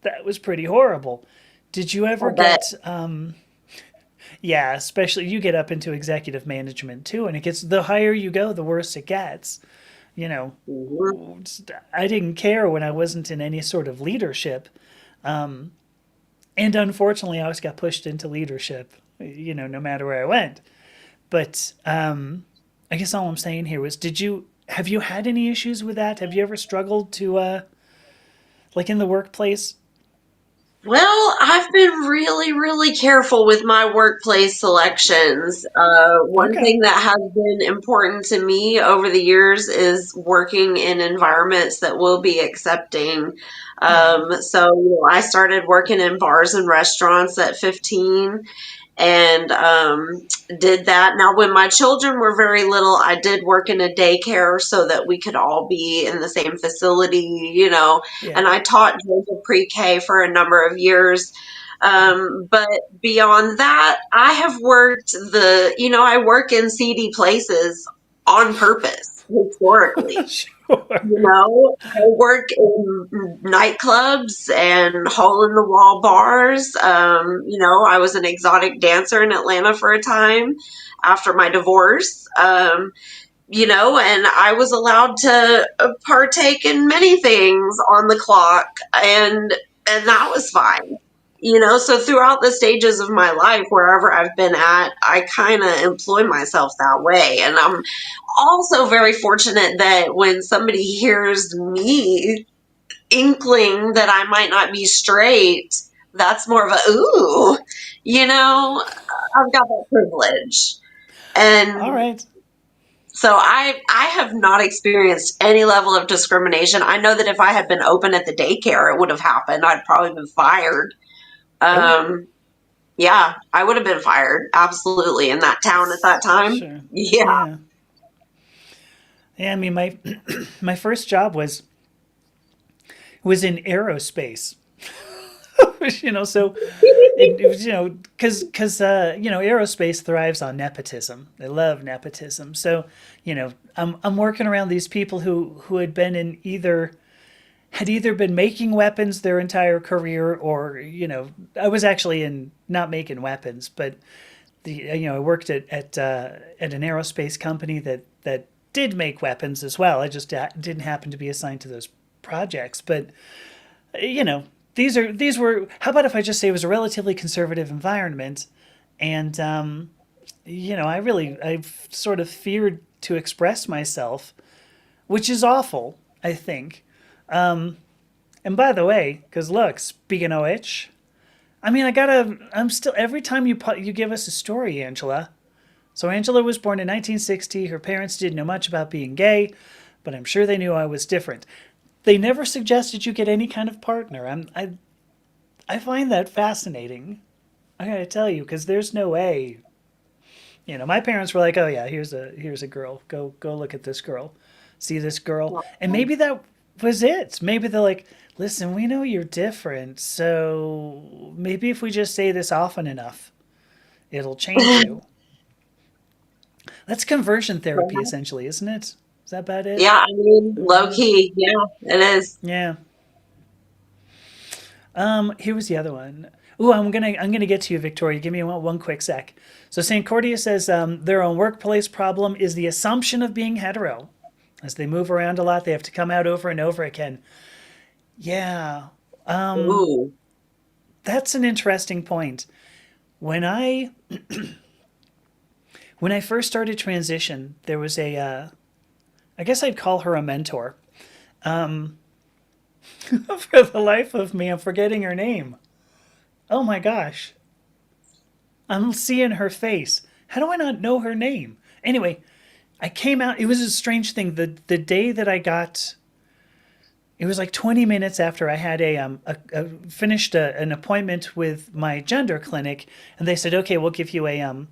that was pretty horrible. Did you ever I bet. get yeah, especially you get up into executive management too, and it gets, the higher you go, the worse it gets. You know, Mhm. I didn't care when I wasn't in any sort of leadership. And unfortunately, I always got pushed into leadership, no matter where I went. But I guess all I'm saying here was, have you had any issues with that? Have you ever struggled to, like, in the workplace? Well, I've been really, really careful with my workplace selections. One Okay. thing that has been important to me over the years is working in environments that will be accepting. Yeah. So, I started working in bars and restaurants at 15, and did that. Now, when my children were very little, I did work in a daycare so that we could all be in the same facility, Yeah. and I taught Georgia pre-K for a number of years. But beyond that, I have worked I work in seedy places on purpose historically. Sure. I work in nightclubs and hole in the wall bars. I was an exotic dancer in Atlanta for a time after my divorce. And I was allowed to partake in many things on the clock, and that was fine. So throughout the stages of my life, wherever I've been at, I kind of employ myself that way. And I'm also very fortunate that when somebody hears me inkling that I might not be straight, that's more of a ooh, I've got that privilege. All And right. so I have not experienced any level of discrimination. I know that if I had been open at the daycare, it would have happened. I'd probably been fired. Oh, Um, yeah, I would have been fired. Absolutely. In that town at that time. sure. Yeah. Yeah. Yeah, I mean, my my first job was in aerospace. So it was, aerospace thrives on nepotism. They love nepotism. So, I'm working around these people who had either been making weapons their entire career, or I was actually in not making weapons, but I worked at an aerospace company that did make weapons as well. I just didn't happen to be assigned to those projects, but you know these were, how about if I just say, it was a relatively conservative environment, and I've sort of feared to express myself, which is awful, I think. And by the way, because look, speaking of which, I mean, I'm still, every time you give us a story, Angela. So Angela was born in 1960. Her parents didn't know much about being gay, but I'm sure they knew I was different. They never suggested you get any kind of partner. I find that fascinating. I gotta tell you, because there's no way. My parents were like, "Oh yeah, here's a girl. Go look at this girl, see this girl," and maybe that was it. Maybe they're like, "Listen, we know you're different, so maybe if we just say this often enough, it'll change you." That's conversion therapy, essentially, isn't it? Is that about it? Yeah, I mean, Is that what it low is? key. Yeah, it is. Yeah. Here was the other one. Ooh, I'm gonna get to you, Victoria. Give me one quick sec. So St. Cordia says their own workplace problem is the assumption of being hetero. As they move around a lot, they have to come out over and over again. Yeah, Ooh. that's an interesting point. When I when I first started transition, there was I guess I'd call her a mentor. For the life of me, I'm forgetting her name. Oh my gosh. I'm seeing her face. How do I not know her name? Anyway, I came out. It was a strange thing. The day that I got, it was like 20 minutes after I had finished an appointment with my gender clinic, and they said, "Okay, we'll give you a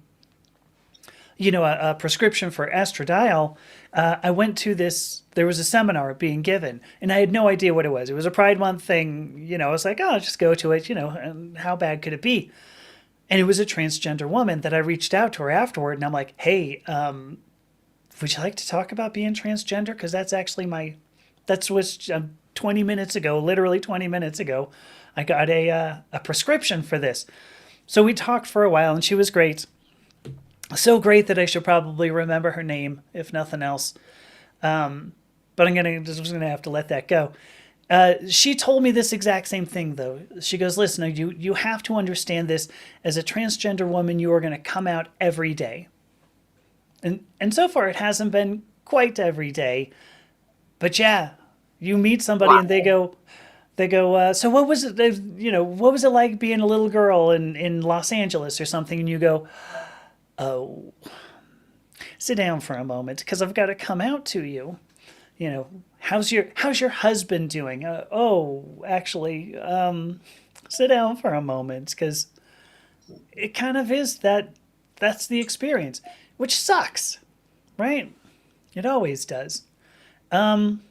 prescription for estradiol." I went to this. There was a seminar being given, and I had no idea what it was. It was a Pride Month thing. I was like, "Oh, I'll just go to it." And how bad could it be? And it was a transgender woman that I reached out to her afterward, and I'm like, "Hey, would you like to talk about being transgender? Because that's actually that's was 20 minutes ago, literally 20 minutes ago, I got a prescription for this." So we talked for a while, and she was great. So great that I should probably remember her name, if nothing else. But just gonna have to let that go. She told me this exact same thing, though. She goes, "Listen, you have to understand this. As a transgender woman, you are going to come out every day." And so far, it hasn't been quite every day. But yeah, you meet somebody and Wow. they go, "So what was it? What was it like being a little girl in Los Angeles or something?" And you go, "Oh, sit down for a moment, because I've got to come out to you. How's your husband doing? Oh, actually, sit down for a moment, because it kind of is that's the experience, which sucks, right? It always does. Um,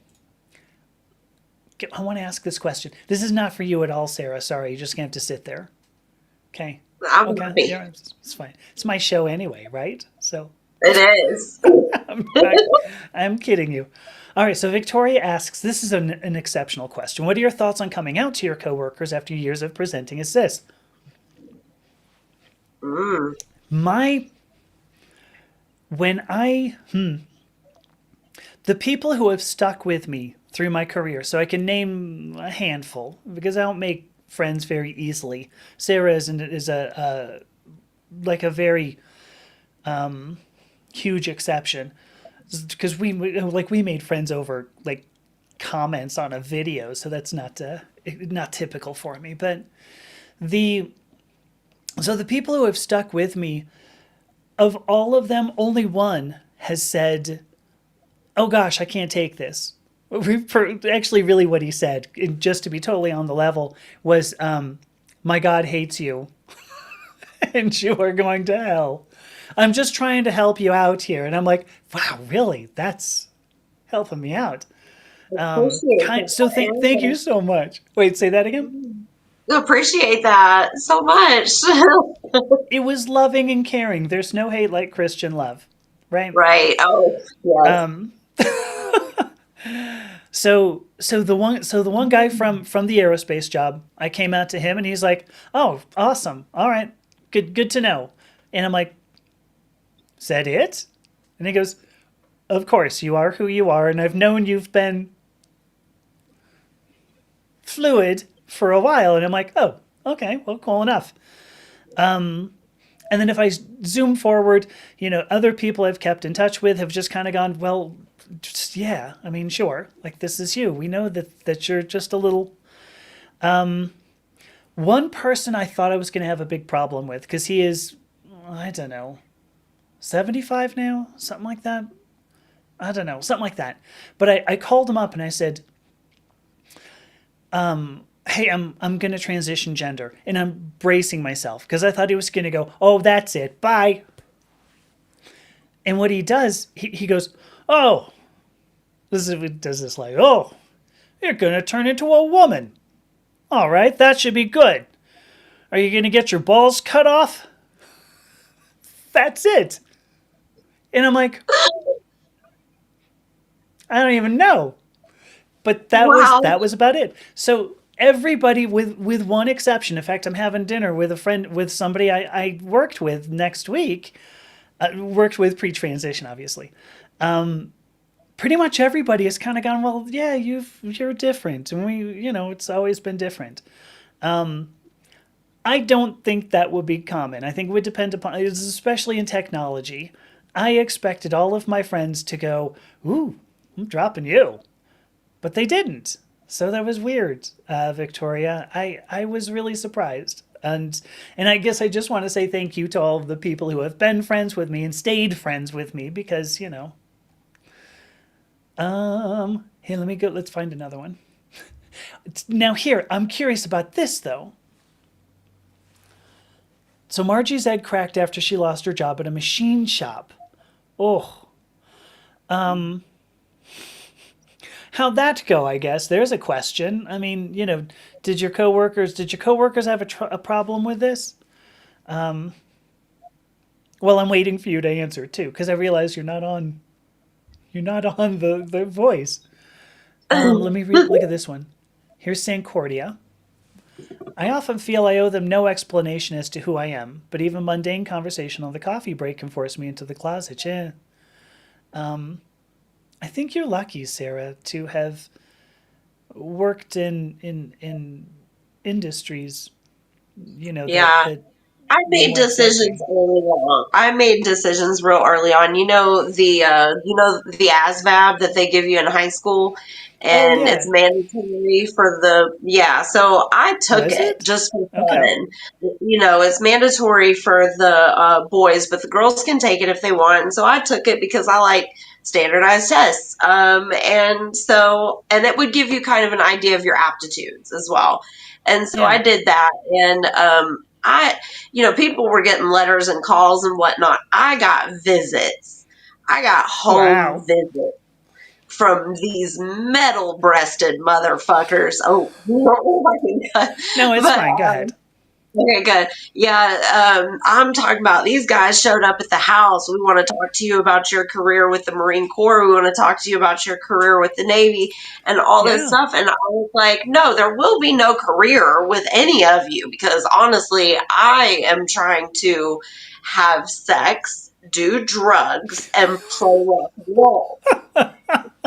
I want to ask this question. This is not for you at all, Sarah. Sorry, you're just gonna have to sit there. Okay. I'm Okay. happy. Yeah, it's fine. It's my show anyway, right? So It is. I'm not, I'm kidding you. All right. So Victoria asks, this is an exceptional question. What are your thoughts on coming out to your coworkers after years of presenting as cis? Mm. My when I the people who have stuck with me through my career, so I can name a handful because I don't make friends very easily. Sarah is a like a very huge exception because we made friends over like comments on a video, so that's not typical for me. But the the people who have stuck with me, of all of them, only one has said, "Oh gosh, I can't take this." Actually, really, what he said, just to be totally on the level, was, "My God hates you, and you are going to hell. I'm just trying to help you out here." And I'm like, "Wow, really? That's helping me out." Appreciate So thank you that. so much. Wait, say that again. Appreciate that so much. It was loving and caring. There's no hate like Christian love, right? Right. Oh, yes. Um, so the one guy from the aerospace job, I came out to him and he's like, "Oh, awesome. All right. Good to know." And I'm like, "Is that it?" And he goes, "Of course, you are who you are, and I've known you've been fluid for a while." And I'm like, "Oh, okay, well, cool enough." And then if I zoom forward, other people I've kept in touch with have just kind of gone, "Well, just, yeah, I mean, sure, like this is you. We know that you're just a little." One person I thought I was going to have a big problem with because he is, I don't know, 75 now, something like that. I don't know, something like that. But I called him up and I said, "Hey, I'm going to transition gender," and I'm bracing myself because I thought he was going to go, "Oh, that's it, bye." And what he does, he goes, "Oh, does this like, oh, you're going to turn into a woman. All right, that should be good. Are you going to get your balls cut off? That's it." And I'm like, "I don't even know." But Wow. that was about it. So everybody, with one exception, in fact, I'm having dinner with a friend, with somebody I worked with next week, worked with pre-transition, obviously. Pretty much everybody has kind of gone, "Well, yeah, you're different, and it's always been different." I don't think that would be common. I think it would depend upon, especially in technology. I expected all of my friends to go, "Ooh, I'm dropping you," but they didn't. So that was weird, Victoria. I was really surprised. And I guess I just want to say thank you to all of the people who have been friends with me and stayed friends with me because, hey, let me go. Let's find another one. Now here, I'm curious about this though. So Margie's egg cracked after she lost her job at a machine shop. Oh, how'd that go? I guess there's a question. I mean, did your coworkers have a problem with this? Well, I'm waiting for you to answer too, because I realize you're not on the voice. Let me look at this one. Here's Sancordia. "I often feel I owe them no explanation as to who I am, but even mundane conversation on the coffee break can force me into the closet." Yeah. I think you're lucky, Sarah, to have worked in industries, that Yeah. I made more decisions accepting. early on. I made decisions real early on. The ASVAB that they give you in high school, Oh and it's yeah, mandatory for the yeah. So I took was it it? just for Okay. fun. It's mandatory for the boys, but the girls can take it if they want. And so I took it because I like standardized tests. And it would give you kind of an idea of your aptitudes as well. And so I Yeah. did that, and people were getting letters and calls and whatnot. I got visits. I got home Wow. visits from these metal breasted motherfuckers. Oh, but No, it's fine. Go ahead. okay, good. Yeah, I'm talking about these guys showed up at the house. We want to talk to you about your career with the Marine Corps. We want to talk to you about your career with the Navy and all this Yeah. stuff. And I was like, no, there will be no career with any of you because honestly, I am trying to have sex, do drugs, and play rock and roll.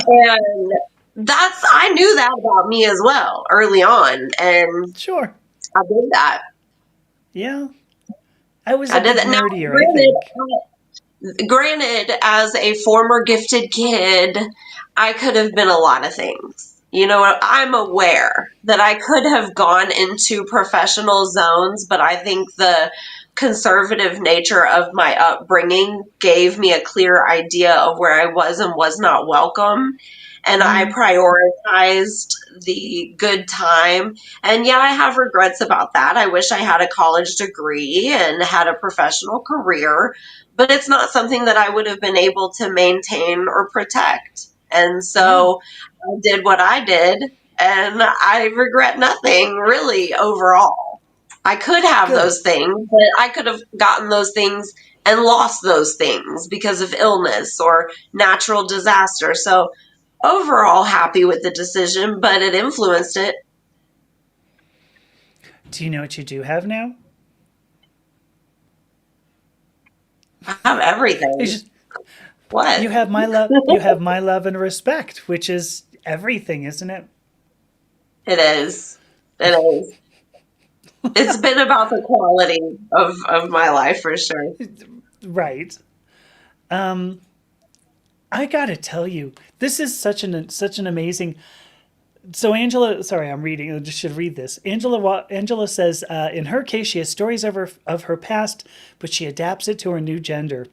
And I knew that about me as well early on. And Sure. I did that. Yeah. I was a I did bit that. Now, nerdier, I think. granted, as a former gifted kid, I could have been a lot of things. I'm aware that I could have gone into professional zones, but I think the conservative nature of my upbringing gave me a clear idea of where I was and was not welcome. And I Mm, prioritized the good time. And yeah, I have regrets about that. I wish I had a college degree and had a professional career, but it's not something that I would have been able to maintain or protect. And yeah. so I did what I did, and I regret nothing really overall. I could have Good. those things, but I could have gotten those things and lost those things because of illness or natural disaster. So overall, happy with the decision, but it influenced it. Do you know what you do have now? I have It's everything. just What? you have my love. You have my love and respect, which is everything, isn't it? It is. It is. It's been about the quality of my life for sure. Right. Um, I gotta tell you, this is such an amazing. So Angela, sorry, I'm reading. I just should read this. Angela says, in her case, she has stories of her past, but she adapts it to her new gender.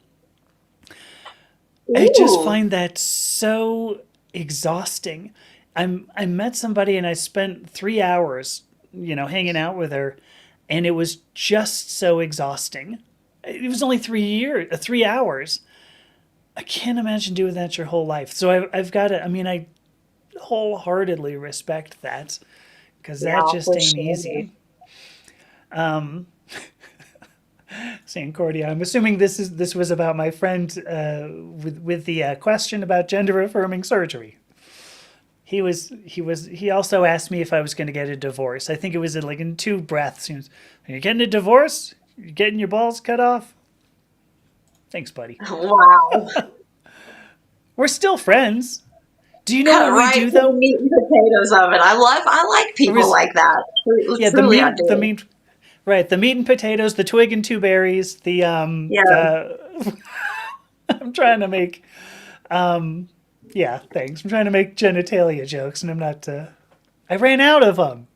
I just Ooh. find that so exhausting. I met somebody and I spent 3 hours, hanging out with her, and it was just so exhausting. It was only 3 hours. I can't imagine doing that your whole life. So I've got to. I mean, I wholeheartedly respect that because that Yeah, just for ain't sure. easy. Saying Cordia, I'm assuming this was about my friend with the question about gender affirming surgery. He also asked me if I was going to get a divorce. I think it was like in two breaths. He was, are you getting a divorce? You getting your balls cut off? Thanks, buddy. Wow. We're still friends. Do you know what Cut we right do to the though? meat and potatoes of it. I like Or people is like that. yeah Truly, I the do. meat right the meat and potatoes, the twig and two berries, Yeah. the I'm trying to make yeah thanks. I'm trying to make genitalia jokes and I'm not. I ran out of them.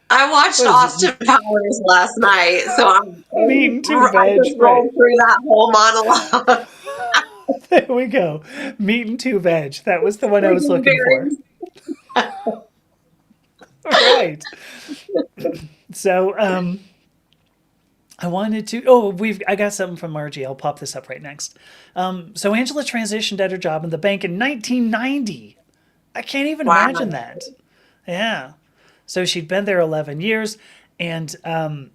I watched What is it? Austin Powers last night, so Meat and two I veg, just right? rolled through that whole monologue. There we go. Meat and two veg. That was the one I was Freaking looking for. berries. Right. So, I wanted to. Oh, I got something from Margie. I'll pop this up right next. So Angela transitioned at her job in the bank in 1990. I can't even imagine Wow. that. Yeah. So she'd been there 11 years, and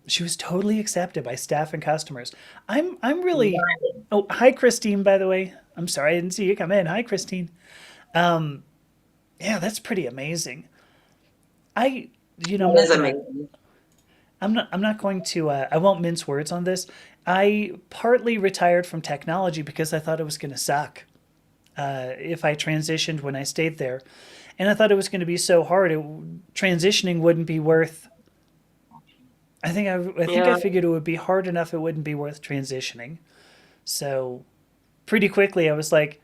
she was totally accepted by staff and customers. I'm really. Oh, hi Christine. By the way, I'm sorry I didn't see you come in. Hi Christine. Yeah, that's pretty amazing. I, I'm That not is gonna. amazing. I'm not going to. I won't mince words on this. I partly retired from technology because I thought it was going to suck if I transitioned when I stayed there, and I thought it was going to be so hard. Transitioning wouldn't be worth. I think I Yeah. figured it would be hard enough. It wouldn't be worth transitioning. So pretty quickly, I was like,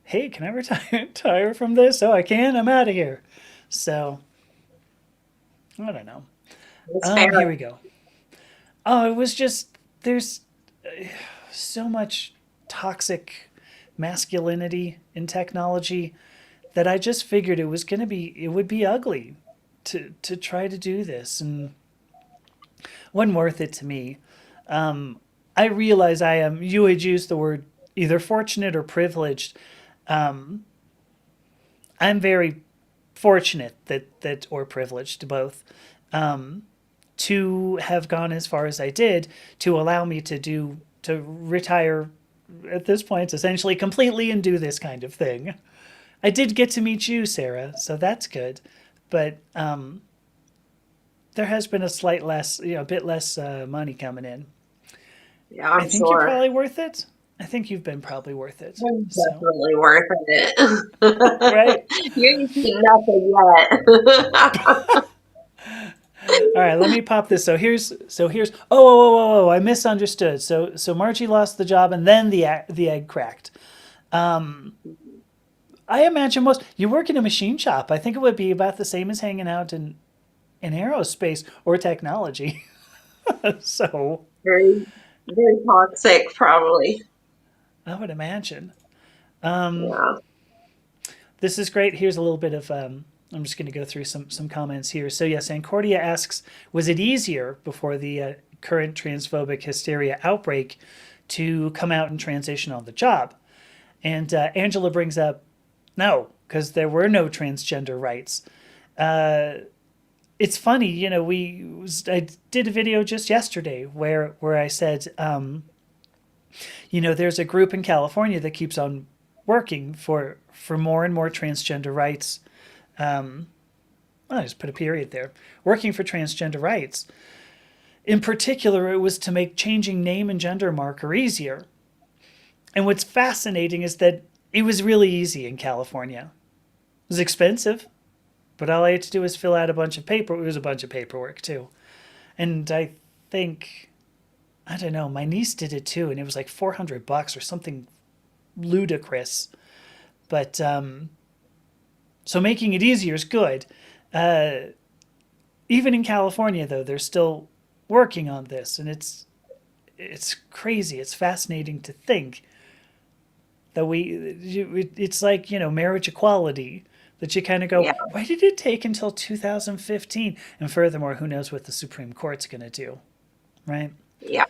"Hey, can I retire from this? Oh, I can. I'm out of here." So I don't know. It's fair. Here we go. Oh, it was just there's so much toxic masculinity in technology that I just figured it would be ugly to try to do this. And wasn't worth it to me. I realize I am. You would use the word either fortunate or privileged. I'm very fortunate that or privileged both to have gone as far as I did to allow me to retire at this point essentially completely and do this kind of thing. I did get to meet you, Sarah, so that's good. But there has been a slight less, a bit less money coming in. Yeah, I I'm think you're sure. probably worth it. I think you've been probably worth it. I'm So, definitely worth it. right. You ain't seen nothing yet. All right, let me pop this. So here's oh, whoa, whoa, whoa, whoa, I misunderstood. So Margie lost the job and then the egg cracked. I imagine most you work in a machine shop. I think it would be about the same as hanging out in aerospace or technology. So Very, very toxic, probably. I would imagine. Yeah. This is great. Here's a little bit of. I'm just going to go through some comments here. So yes, Ancordia asks, was it easier before the current transphobic hysteria outbreak to come out and transition on the job? And Angela brings up, no, because there were no transgender rights. It's funny, I did a video just yesterday where I said, there's a group in California that keeps on working for more and more transgender rights. I just put a period there. Working for transgender rights. In particular, it was to make changing name and gender marker easier. And what's fascinating is that it was really easy in California. It was expensive, but all I had to do was fill out a bunch of paper. It was a bunch of paperwork too. And I think, I don't know, my niece did it too, and it was like $400 or something ludicrous. But so making it easier is good. Even in California, though, they're still working on this, and it's crazy. It's fascinating to think that it's like marriage equality, that you kind of go, Yeah. why did it take until 2015? And furthermore, who knows what the Supreme Court's going to do, right? Yeah.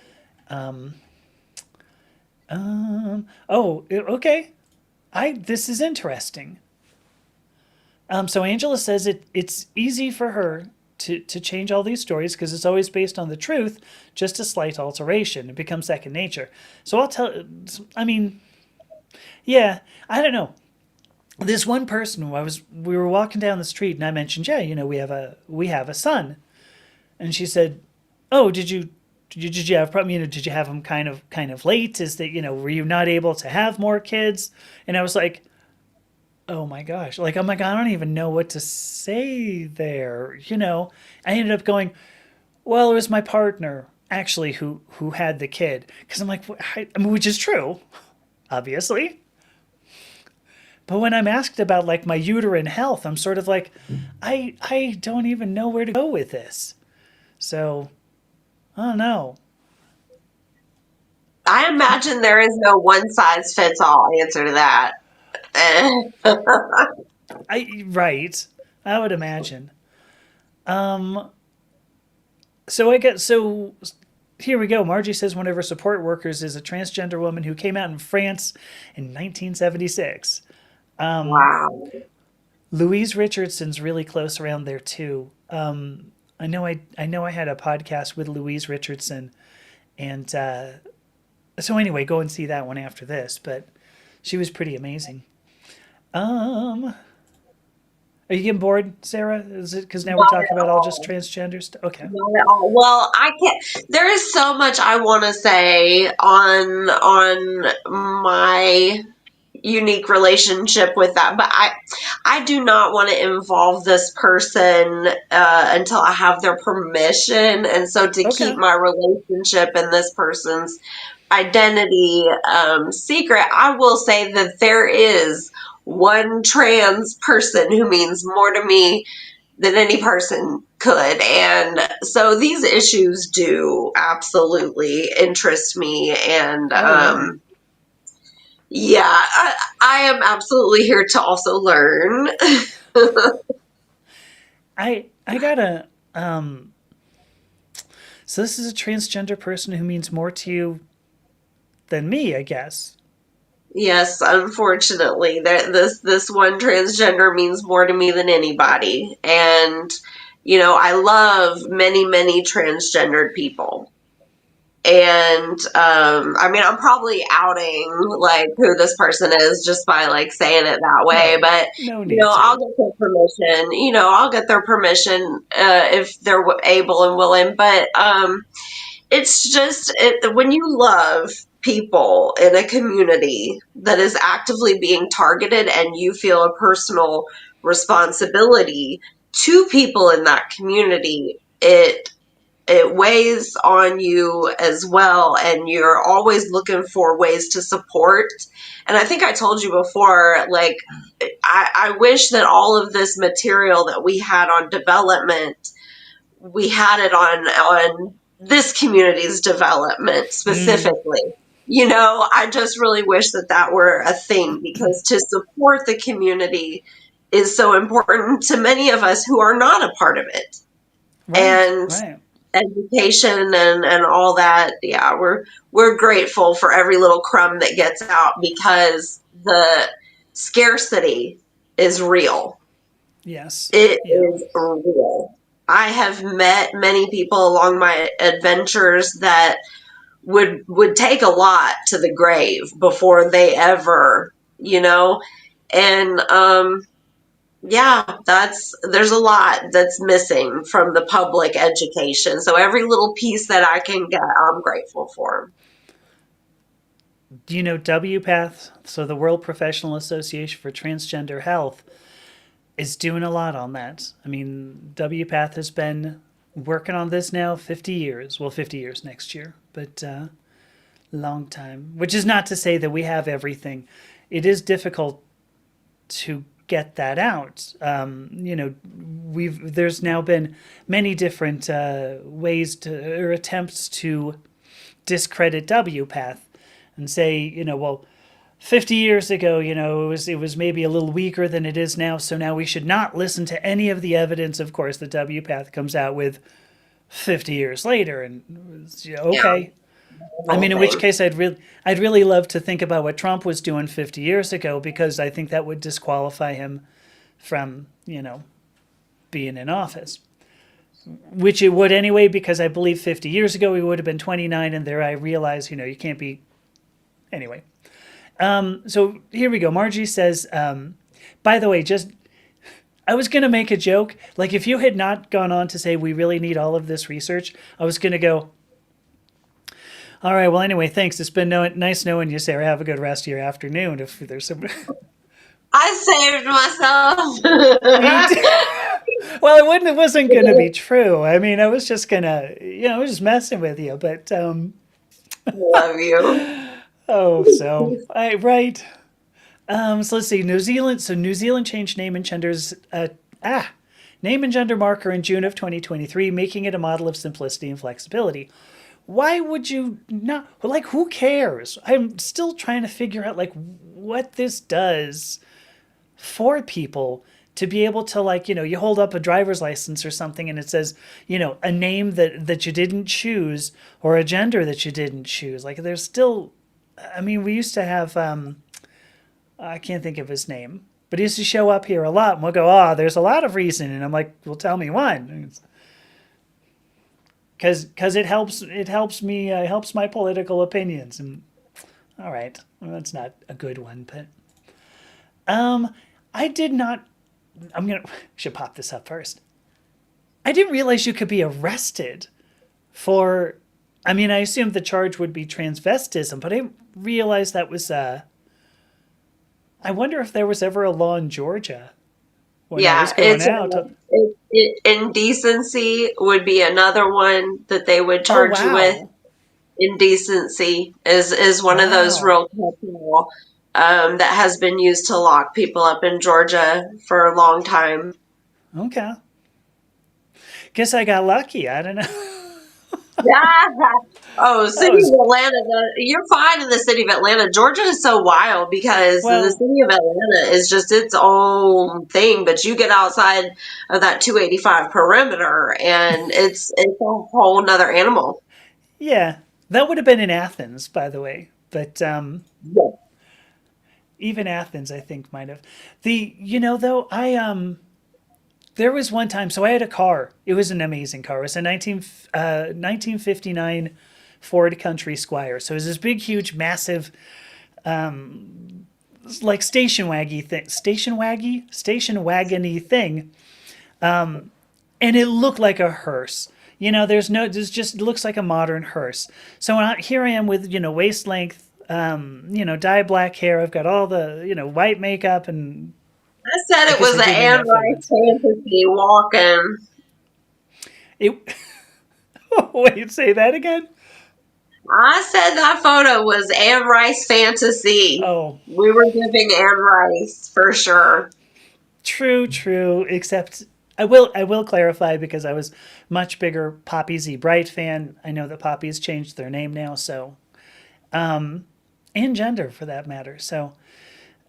Oh, okay. This is interesting. So Angela says it's easy for her to change all these stories because it's always based on the truth, just a slight alteration. It becomes second nature. So I mean, yeah, I don't know. This one person who we were walking down the street and I mentioned, yeah, we have a son, and she said, oh, did you have did you have him kind of late? Is that were you not able to have more kids? And I was like, oh my gosh, like I'm like I don't even know what to say there. I ended up going, well, it was my partner actually who had the kid because I'm like I mean, which is true, obviously. But when I'm asked about like my uterine health, I'm sort of like, I don't even know where to go with this. So I don't know. I imagine there is no one size fits all answer to that. I right. I would imagine. Um. So here we go. Margie says one of her support workers is a transgender woman who came out in France in 1976. Wow. Louise Richardson's really close around there too. I know I had a podcast with Louise Richardson, and so anyway, go and see that one after this. But she was pretty amazing. Um, are you getting bored, Sarah? Is it because now we're Not talking at about all just all. transgender stuff? Okay. Not at all. Well, I can't. There is so much I want to say on my unique relationship with that, but I do not want to involve this person until I have their permission, and so to keep Okay. my relationship and this person's identity secret, I will say that there is one trans person who means more to me than any person could. And so these issues do absolutely interest me. And Oh yeah. yeah, I am absolutely here to also learn. I gotta. So this is a transgender person who means more to you than me, I guess. Yes, unfortunately, this one transgender means more to me than anybody. And I love many transgendered people. And I mean, I'm probably outing like who this person is just by like saying it that way, No, but no need I'll to. get their permission. I'll get their permission if they're able and willing. But it's just when you love people in a community that is actively being targeted and you feel a personal responsibility to people in that community, it weighs on you as well, and you're always looking for ways to support. And I think I told you before, like, I wish that all of this material that we had on development, we had it on this community's development Mm, specifically. I just really wish that that were a thing, because to support the community is so important to many of us who are not a part of it. right, And right. education and all that, yeah, we're grateful for every little crumb that gets out, because the scarcity is real. Yes. It Yeah. is real. I have met many people along my adventures that would take a lot to the grave before they ever, and yeah, there's a lot that's missing from the public education. So every little piece that I can get, I'm grateful for. Do you know WPATH? So the World Professional Association for Transgender Health is doing a lot on that. I mean, WPATH has been working on this now 50 years. Well, 50 years next year, but long time. Which is not to say that we have everything. It is difficult to get that out. There's now been many different ways to or attempts to discredit WPATH and say, well, 50 years ago, it was maybe a little weaker than it is now, so now we should not listen to any of the evidence, of course, that WPATH comes out with 50 years later. And Yeah, okay. the I whole mean, in which thing. case I'd really love to think about what Trump was doing 50 years ago, because I think that would disqualify him from, being in office. Which it would anyway, because I believe 50 years ago he would have been 29, and there I realize, you can't be. Anyway. So here we go. Margie says, by the way, just I was going to make a joke. Like, if you had not gone on to say we really need all of this research, I was going to go, all right, well, anyway, thanks. It's been nice knowing you, Sarah. Have a good rest of your afternoon. If there's some. I saved You did. myself. Well, it wasn't going to be true. I mean, I was just going to, I was just messing with you. But, Love you. oh, so, right. So let's see. New Zealand. So New Zealand changed name and gender marker in June of 2023, making it a model of simplicity and flexibility. Why would you not? Like, who cares? I'm still trying to figure out like what this does for people to be able to, like, you hold up a driver's license or something and it says, a name that you didn't choose or a gender that you didn't choose. Like, there's still. I mean, we used to have I can't think of his name, but he used to show up here a lot, and we'll go, there's a lot of reason, and I'm like, well, tell me one, because it helps me, helps my political opinions, and all right, well, that's not a good one, but I did not. Should pop this up first. I didn't realize you could be arrested for. I mean, I assumed the charge would be transvestism, but I didn't realize that was I wonder if there was ever a law in Georgia when I was Yeah, going out. indecency would be another one that they would Oh, charge you with. wow. Indecency is one of those Wow. real capital, that has been used to lock people up in Georgia for a long time. Okay. Guess I got lucky. I don't know. Yeah. Oh, That city of was, Atlanta. You're fine in the city of Atlanta. Georgia is so wild because the well, city of Atlanta is just its own thing. But you get outside of that 285 perimeter, and it's a whole nother animal. yeah, that would have been in Athens, by the way. But Yeah. even Athens, I think, might have. Though, there was one time, so I had a car. It was an amazing car. It was a 1959 Ford Country Squire. So it was this big, huge, massive, like station wagony thing, and it looked like a hearse. There's just it looks like a modern hearse. So here I am with waist length, dye black hair. I've got all the white makeup, and I said I it guess was I an did in Anne that Rice fragrance. fantasy walking. It. Wait, say that again. I said that photo was Anne Rice fantasy. Oh, We were giving Anne Rice for sure. true, true. Except I will clarify because I was much bigger Poppy Z Bright fan. I know that Poppy's changed their name now, so and gender for that matter. So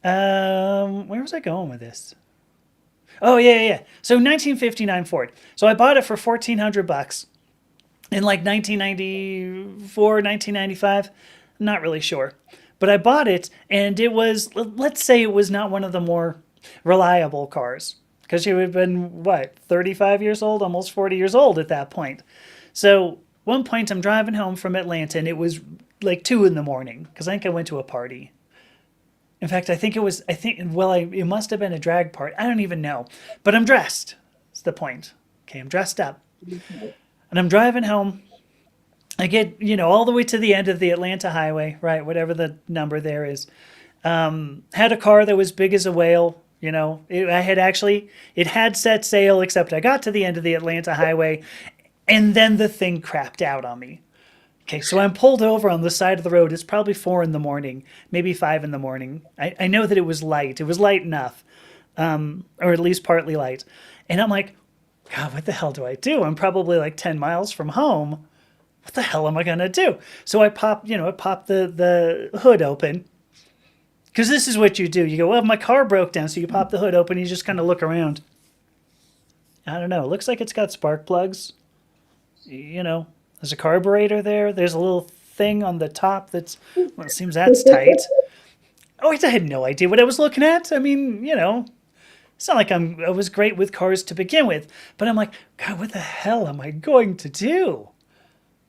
where was I going with this? Oh yeah, yeah, yeah. So 1959 Ford. So I bought it for $1,400 in like 1994, 1995. Not really sure, but I bought it, and it was, let's say, it was not one of the more reliable cars because she would have been what, 35 years old, almost 40 years old at that point. So one point I'm driving home from Atlanta, and it was like 2 in the morning because I think I went to a party. In fact, I think it was. I think well, it must have been a drag part. I don't even know, but I'm dressed. That's the point. Okay, I'm dressed up, and I'm driving home. I get all the way to the end of the Atlanta highway, right? Whatever the number there is. Had a car that was big as a whale. I had actually it had set sail, except I got to the end of the Atlanta highway, and then the thing crapped out on me. Okay, so I'm pulled over on the side of the road. It's probably 4 in the morning, maybe 5 in the morning. I know that it was light. It was light enough, or at least partly light. And I'm like, God, what the hell do I do? I'm probably like 10 miles from home. What the hell am I gonna do? So I pop the hood open because this is what you do. You go, well, my car broke down, so you pop the hood open. And you just kind of look around. I don't know. It looks like it's got spark plugs. There's a carburetor there. There's a little thing on the top that's, well, it seems that's tight. Oh, I had no idea what I was looking at. I mean, it's not like I was great with cars to begin with, but I'm like, God, what the hell am I going to do?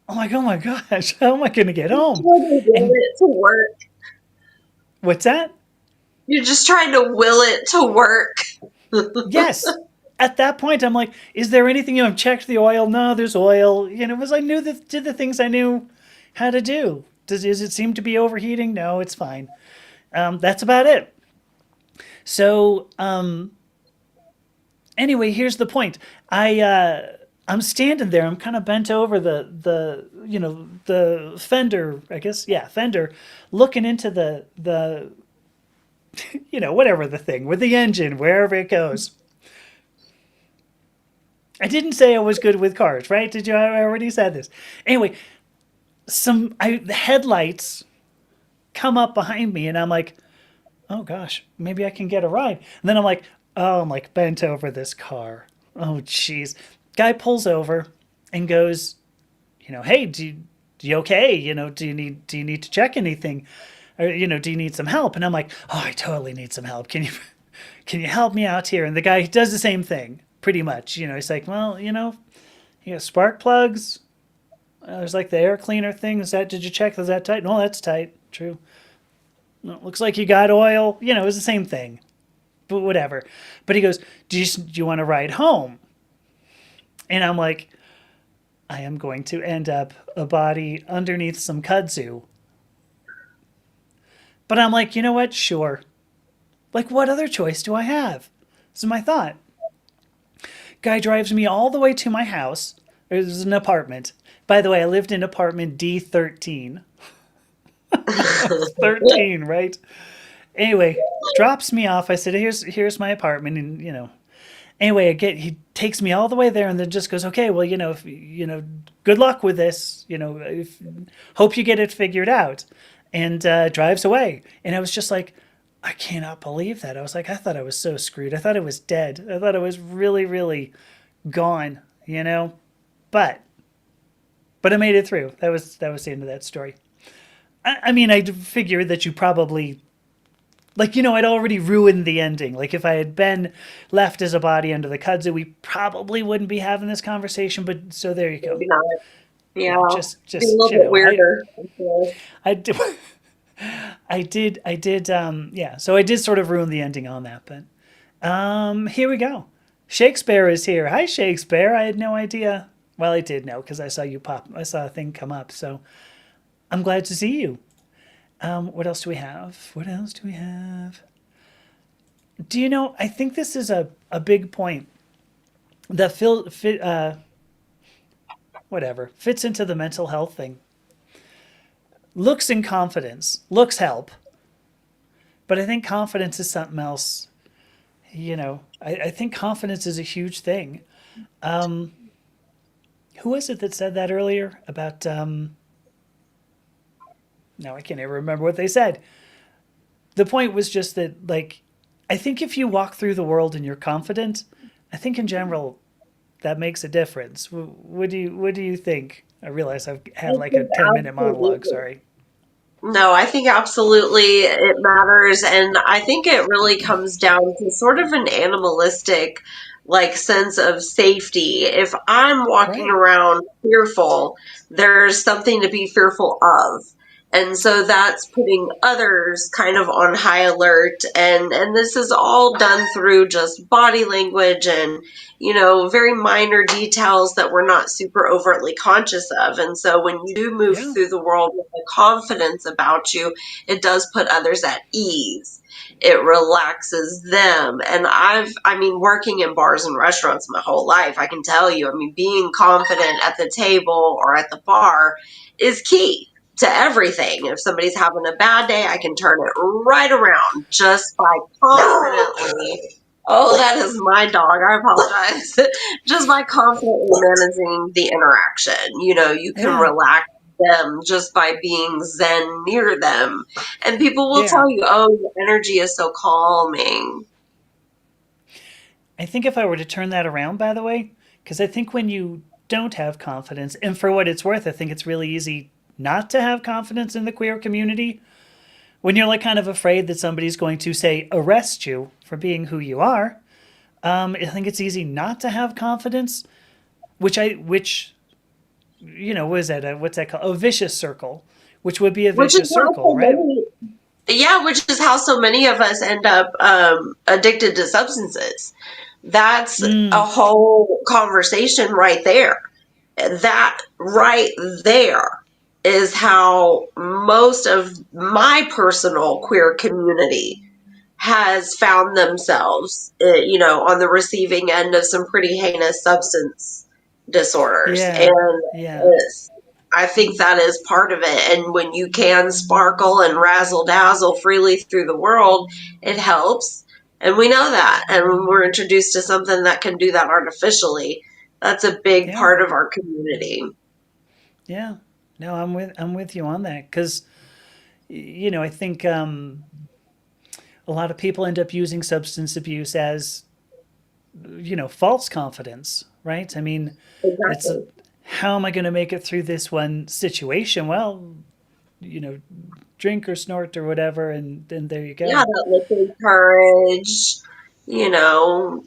I'm like, oh my gosh, how am I going to get home? Trying to will And it to work. what's that? You're just trying to will it to work. Yes. At that point, I'm like, is there anything? I've checked the oil. No, there's oil. Because I did the things I knew how to do. Does it seem to be overheating? No, it's fine. That's about it. So anyway, here's the point. I'm standing there. I'm kind of bent over the fender. I guess yeah, fender, looking into the whatever the thing with the engine wherever it goes. I didn't say I was good with cars, right? Did you? I already said this. Anyway, the headlights come up behind me, and I'm like, oh gosh, maybe I can get a ride. And then I'm like, oh, I'm like bent over this car. Oh jeez. Guy pulls over and goes, hey, do you okay? Do you need to check anything? Or, do you need some help? And I'm like, oh, I totally need some help. Can you help me out here? And the guy does the same thing, pretty much. He's like, well, you got spark plugs. There's like the air cleaner thing. Did you check? Is that tight? No, that's tight. True. No, looks like you got oil. It was the same thing, but whatever. But he goes, do you want to ride home? And I'm like, I am going to end up a body underneath some kudzu. But I'm like, you know what? Sure. Like, what other choice do I have? This is my thought. Guy drives me all the way to my house. There's an apartment. By the way, I lived in apartment D13. I was 13, right? Anyway, drops me off. I said, here's my apartment, and Anyway, he takes me all the way there and then just goes, okay, well, if, good luck with this, hope you get it figured out, and drives away. And I was just like, I cannot believe that. I was like, I thought I was so screwed. I thought I was dead. I thought I was really, really gone, but I made it through. That was the end of that story. I mean, I figured that you probably, like, I'd already ruined the ending. Like, if I had been left as a body under the kudzu, we probably wouldn't be having this conversation. But so there you go. Maybe not. Yeah, Yeah. Be a just little bit weirder. I did, yeah. So I did sort of ruin the ending on that, but here we go. Shakespeare is here. Hi, Shakespeare. I had no idea. Well, I did know because I saw you pop. I saw a thing come up. So I'm glad to see you. What else do we have? What else do we have? Do you know? I think this is a big point that fits into the mental health thing. Looks and confidence. Looks help, but I think confidence is something else. I think confidence is a huge thing. Who was it that said that earlier about? No, I can't even remember what they said. The point was just that, like, I think if you walk through the world and you're confident, I think in general that makes a difference. What do you think? I realize I've I had like a think 10-minute monologue. absolutely. Sorry. No, I think absolutely it matters. And I think it really comes down to sort of an animalistic, like, sense of safety. If I'm walking Right. around fearful, there's something to be fearful of. And so that's putting others kind of on high alert. And this is all done through just body language and, very minor details that we're not super overtly conscious of. And so when you do move Yeah. through the world with a confidence about you, it does put others at ease. It relaxes them. And I mean, working in bars and restaurants my whole life, I can tell you, I mean, being confident at the table or at the bar is key to everything. If somebody's having a bad day, I can turn it right around just by confidently. Oh, that is my dog. I apologize. Just by confidently managing the interaction. You can Yeah. relax them just by being zen near them. And people will Yeah. tell you, oh, your energy is so calming. I think if I were to turn that around, by the way, because I think when you don't have confidence, and for what it's worth, I think it's really easy not to have confidence in the queer community. When you're like kind of afraid that somebody's going to, say, arrest you for being who you are, I think it's easy not to have confidence, which what is that? What's that called? A vicious circle, which would be a Which is vicious how circle, so right? many Yeah, which is how so many of us end up addicted to substances. That's a Mm, whole conversation right there. That right there is how most of my personal queer community has found themselves, on the receiving end of some pretty heinous substance disorders. yeah, And yeah, I think that is part of it. And when you can sparkle and razzle dazzle freely through the world, it helps. And we know that. And when we're introduced to something that can do that artificially, that's a big yeah, part of our community. yeah. No, I'm with you on that because I think a lot of people end up using substance abuse as false confidence, right? I mean, it's Exactly. how am I going to make it through this one situation? Well, you know, drink or snort or whatever, and then there you Yeah, go. that liquid courage, you know,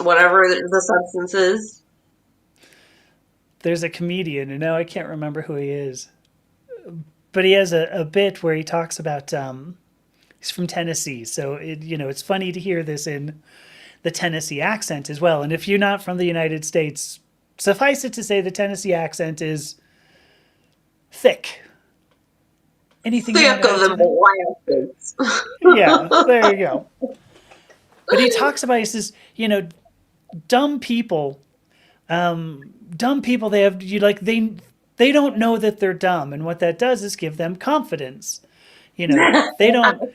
whatever the substance is. There's a comedian, and now I can't remember who he is, but he has a bit where he talks about he's from Tennessee, so it's funny to hear this in the Tennessee accent as well. And if you're not from the United States, suffice it to say the Tennessee accent is thick. Anything you want Thick to of add the to that? molasses. Yeah, there you go. But he talks about, he says, dumb people, dumb people, they have, you like, they don't know that they're dumb. And what that does is give them confidence. You know, they don't,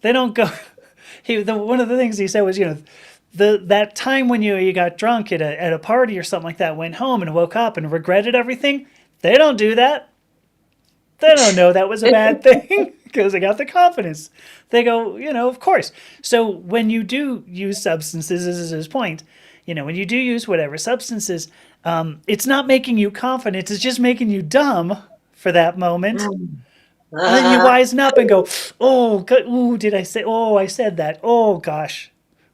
they don't go, one of the things he said was, that time when you got drunk at a party or something like that, went home and woke up and regretted everything. They don't do that. They don't know that was a bad thing because they got the confidence. They go, of course. So when you do use substances, this is his point. When you do use whatever substances, it's not making you confident. It's just making you dumb for that moment. And then you wisen up and go, oh, God, ooh, did I say? Oh, I said that. Oh gosh.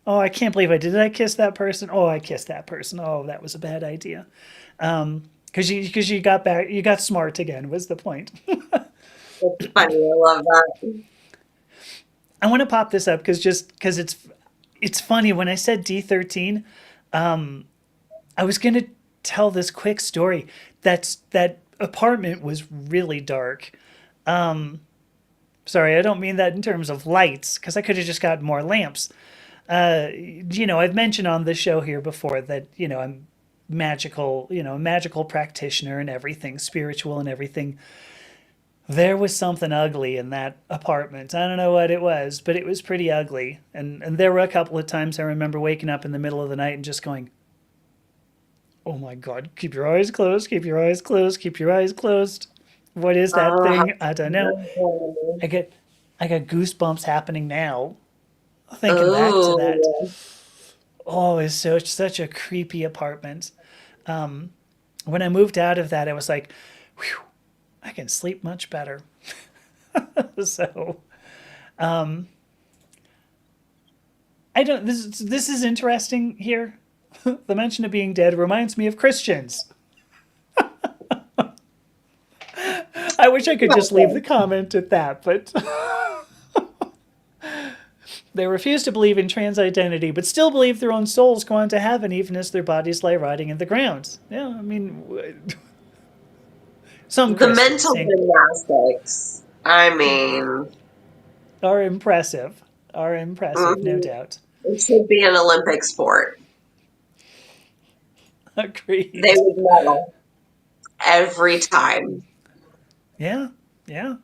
Oh, I can't believe I did. Did I kiss that person? Oh, I kissed that person. Oh, that was a bad idea. Because you got back, you got smart again. Was the point? It's funny. I love that. I want to pop this up because it's funny when I said D13. I was gonna tell this quick story. That apartment was really dark. Sorry, I don't mean that in terms of lights because I could have just gotten more lamps. I've mentioned on the show here before that I'm magical, a magical practitioner and everything, spiritual and everything. There was something ugly in that apartment. I don't know what it was, but it was pretty ugly. And there were a couple of times I remember waking up in the middle of the night and just going, "Oh my God, keep your eyes closed, keep your eyes closed, keep your eyes closed. What is that Oh, thing? I don't know." I get I got goosebumps happening now thinking back to that. oh, Oh, it's such a creepy apartment. When I moved out of that, I was like, "Whew, I can sleep much better." So I don't. This is interesting here. The mention of being dead reminds me of Christians. I wish I could just leave the comment at that, but they refuse to believe in trans identity, but still believe their own souls go on to heaven even as their bodies lie rotting in the ground. Yeah, I mean, some the Christians mental gymnastics. I mean, are impressive. Are impressive, no mhm, doubt. it should be an Olympic sport. They Agreed. would medal every time. Yeah, yeah.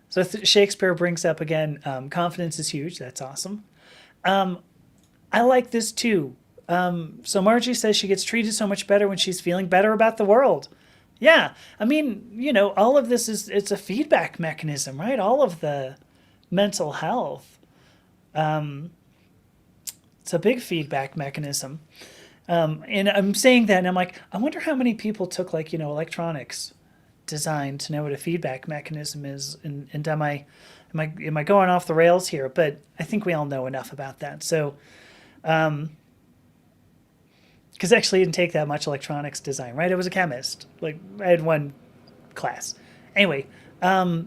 So Shakespeare brings up again, confidence is huge. That's awesome. I like this too. So Margie says she gets treated so much better when she's feeling better about the world. Yeah, I mean, all of this it's a feedback mechanism, right? All of the mental health. It's a big feedback mechanism. And I'm saying that, and I'm like, I wonder how many people took like electronics design to know what a feedback mechanism is, and am I going off the rails here? But I think we all know enough about that. So, because actually I didn't take that much electronics design, right? I was a chemist. Like I had one class. Anyway, but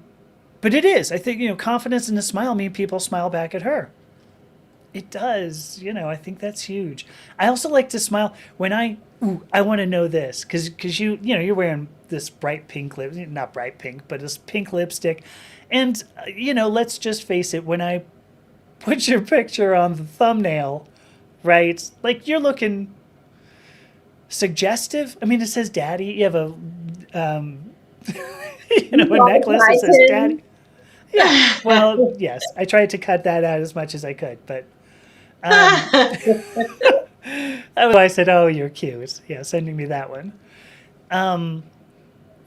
it is. I think confidence and a smile mean people smile back at her. It does. I think that's huge. I also like to smile when I want to know this because you're wearing this bright pink lip, not bright pink, but this pink lipstick, and let's just face it. When I put your picture on the thumbnail, right? Like you're looking suggestive. I mean, it says "daddy." You have a You a love necklace that says "daddy." Titan. Yeah. Well, yes. I tried to cut that out as much as I could, but that's why I said, "Oh, you're cute." Yeah, sending me that one.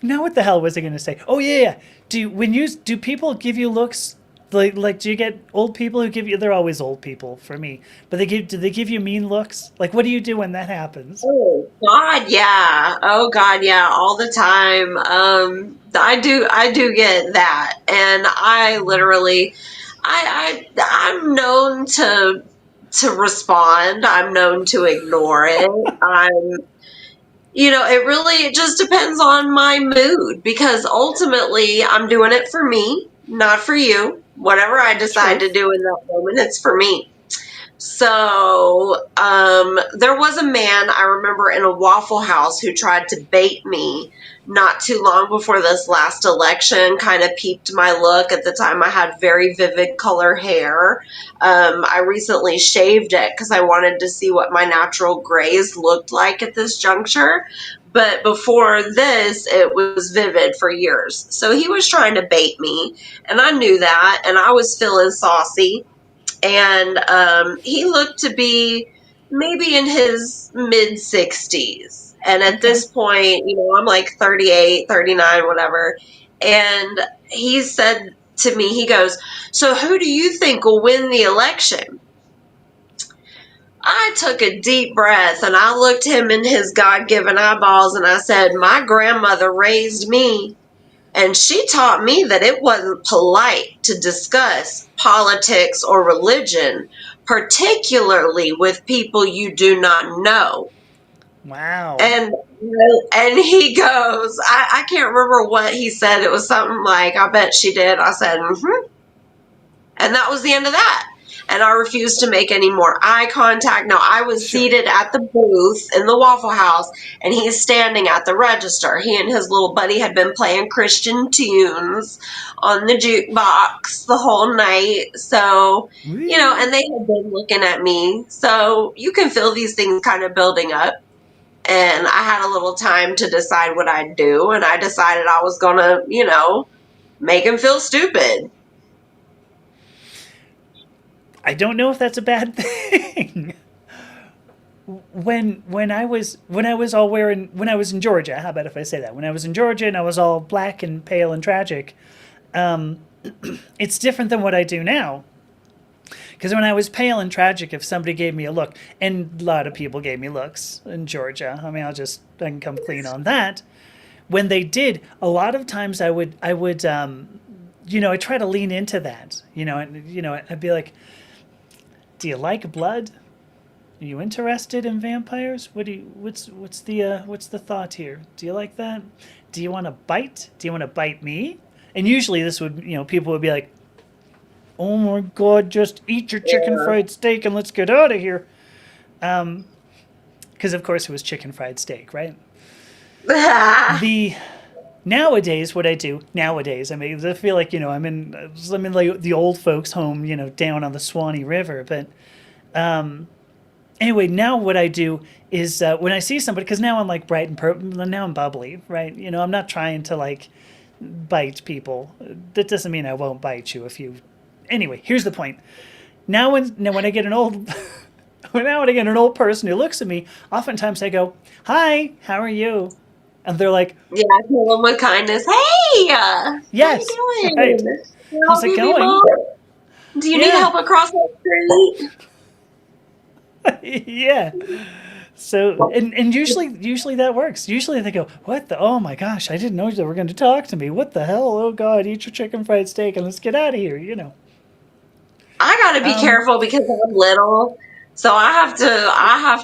Now, what the hell was I going to say? Oh yeah, yeah. Do people give you looks like do you get old people who give you? They're always old people for me, but do they give you mean looks? Like, what do you do when that happens? Oh God, yeah. Oh God, yeah. All the time. I do get that, and I literally, I'm known to respond. I'm known to ignore it. It just depends on my mood because ultimately I'm doing it for me, not for you. Whatever I decide to Truth. do in that moment, it's for me. So there was a man I remember in a Waffle House who tried to bait me not too long before this last election, kind of peeped my look. At the time, I had very vivid color hair. I recently shaved it because I wanted to see what my natural grays looked like at this juncture. But before this, it was vivid for years. So he was trying to bait me, and I knew that, and I was feeling saucy and he looked to be maybe in his mid 60s. And at Okay. this point, I'm like 38, 39, whatever. And he said to me, he goes, "So who do you think will win the election?" I took a deep breath and I looked him in his God given eyeballs and I said, "My grandmother raised me, and she taught me that it wasn't polite to discuss politics or religion, particularly with people you do not know." Wow. And he goes, I can't remember what he said. It was something like, "I bet she did." I said, "Mm-hmm." And that was the end of that. And I refused to make any more eye contact. Now, I was Sure. seated at the booth in the Waffle House, and he's standing at the register. He and his little buddy had been playing Christian tunes on the jukebox the whole night. So, Woo. and they had been looking at me. So you can feel these things kind of building up. And I had a little time to decide what I'd do. And I decided I was going to, make him feel stupid. I don't know if that's a bad thing. When I was all wearing when I was in Georgia, how about if I say that? When I was in Georgia and I was all black and pale and tragic, it's different than what I do now. Because when I was pale and tragic, if somebody gave me a look, and a lot of people gave me looks in Georgia, I mean, I can come clean on that. When they did, a lot of times I try to lean into that, and I'd be like, "Do you like blood? Are you interested in vampires? What's the thought here? Do you like that? Do you want to bite? Do you want to bite me?" And usually this would, people would be like, "Oh my god, just eat your chicken fried steak and let's get out of here." Because of course it was chicken fried steak, right? Yeah. The Nowadays, what I do nowadays, I mean, I feel like I'm in like the old folks' home, down on the Swanee River. But anyway, now what I do is when I see somebody, because now I'm like bright and purple, now I'm bubbly, right? I'm not trying to like bite people. That doesn't mean I won't bite you if you. Anyway, here's the point. Now when I get an old when I get an old person who looks at me, oftentimes I go, "Hi, how are you?" And they're like, Yeah, kill them with kindness. "Hey, how you "Yes, right. doing? Can I How's help it you going?" people? Do you need Yeah, help across the street?" yeah. So and usually that works. Usually they go, "What the? Oh my gosh, I didn't know they were going to talk to me. What the hell? Oh God, eat your chicken fried steak and let's get out of here." I got to be Um, careful because I'm little, so I have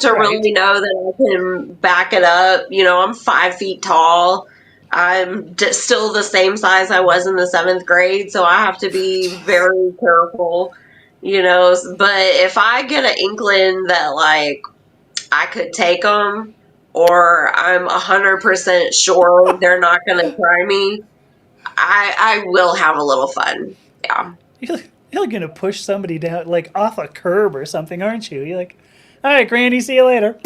to right. really know that I can back it up. I'm 5 feet tall. I'm still the same size I was in the seventh grade, so I have to be very careful. But if I get an inkling that like I could take them, or I'm 100% sure they're not going to try me, I will have a little fun. Yeah. You're going to push somebody down like off a curb or something, aren't you? You're like, "All right, Granny, see you later."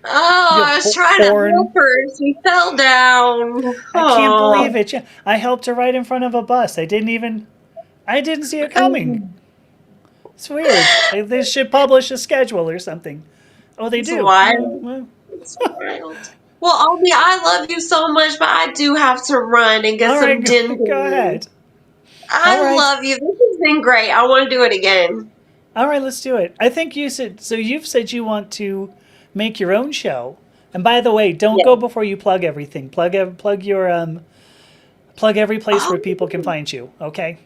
Oh, You I was trying to help horn. her. She fell down. I can't believe Oh. it. Yeah, I helped her right in front of a bus. I didn't see it coming. It's weird. They should publish a schedule or something. Oh, they It's do. Oh, wild. well. It's wild. Well, Albie, I love you so much, but I do have to run and get All right, some din go din. ahead. All I right. love you. This has been great. I want to do it again. All right, let's do it. I think you said so. You've said you want to make your own show. And by the way, don't go Yeah. before you plug everything. Plug every place where people can Oh, find you. Okay.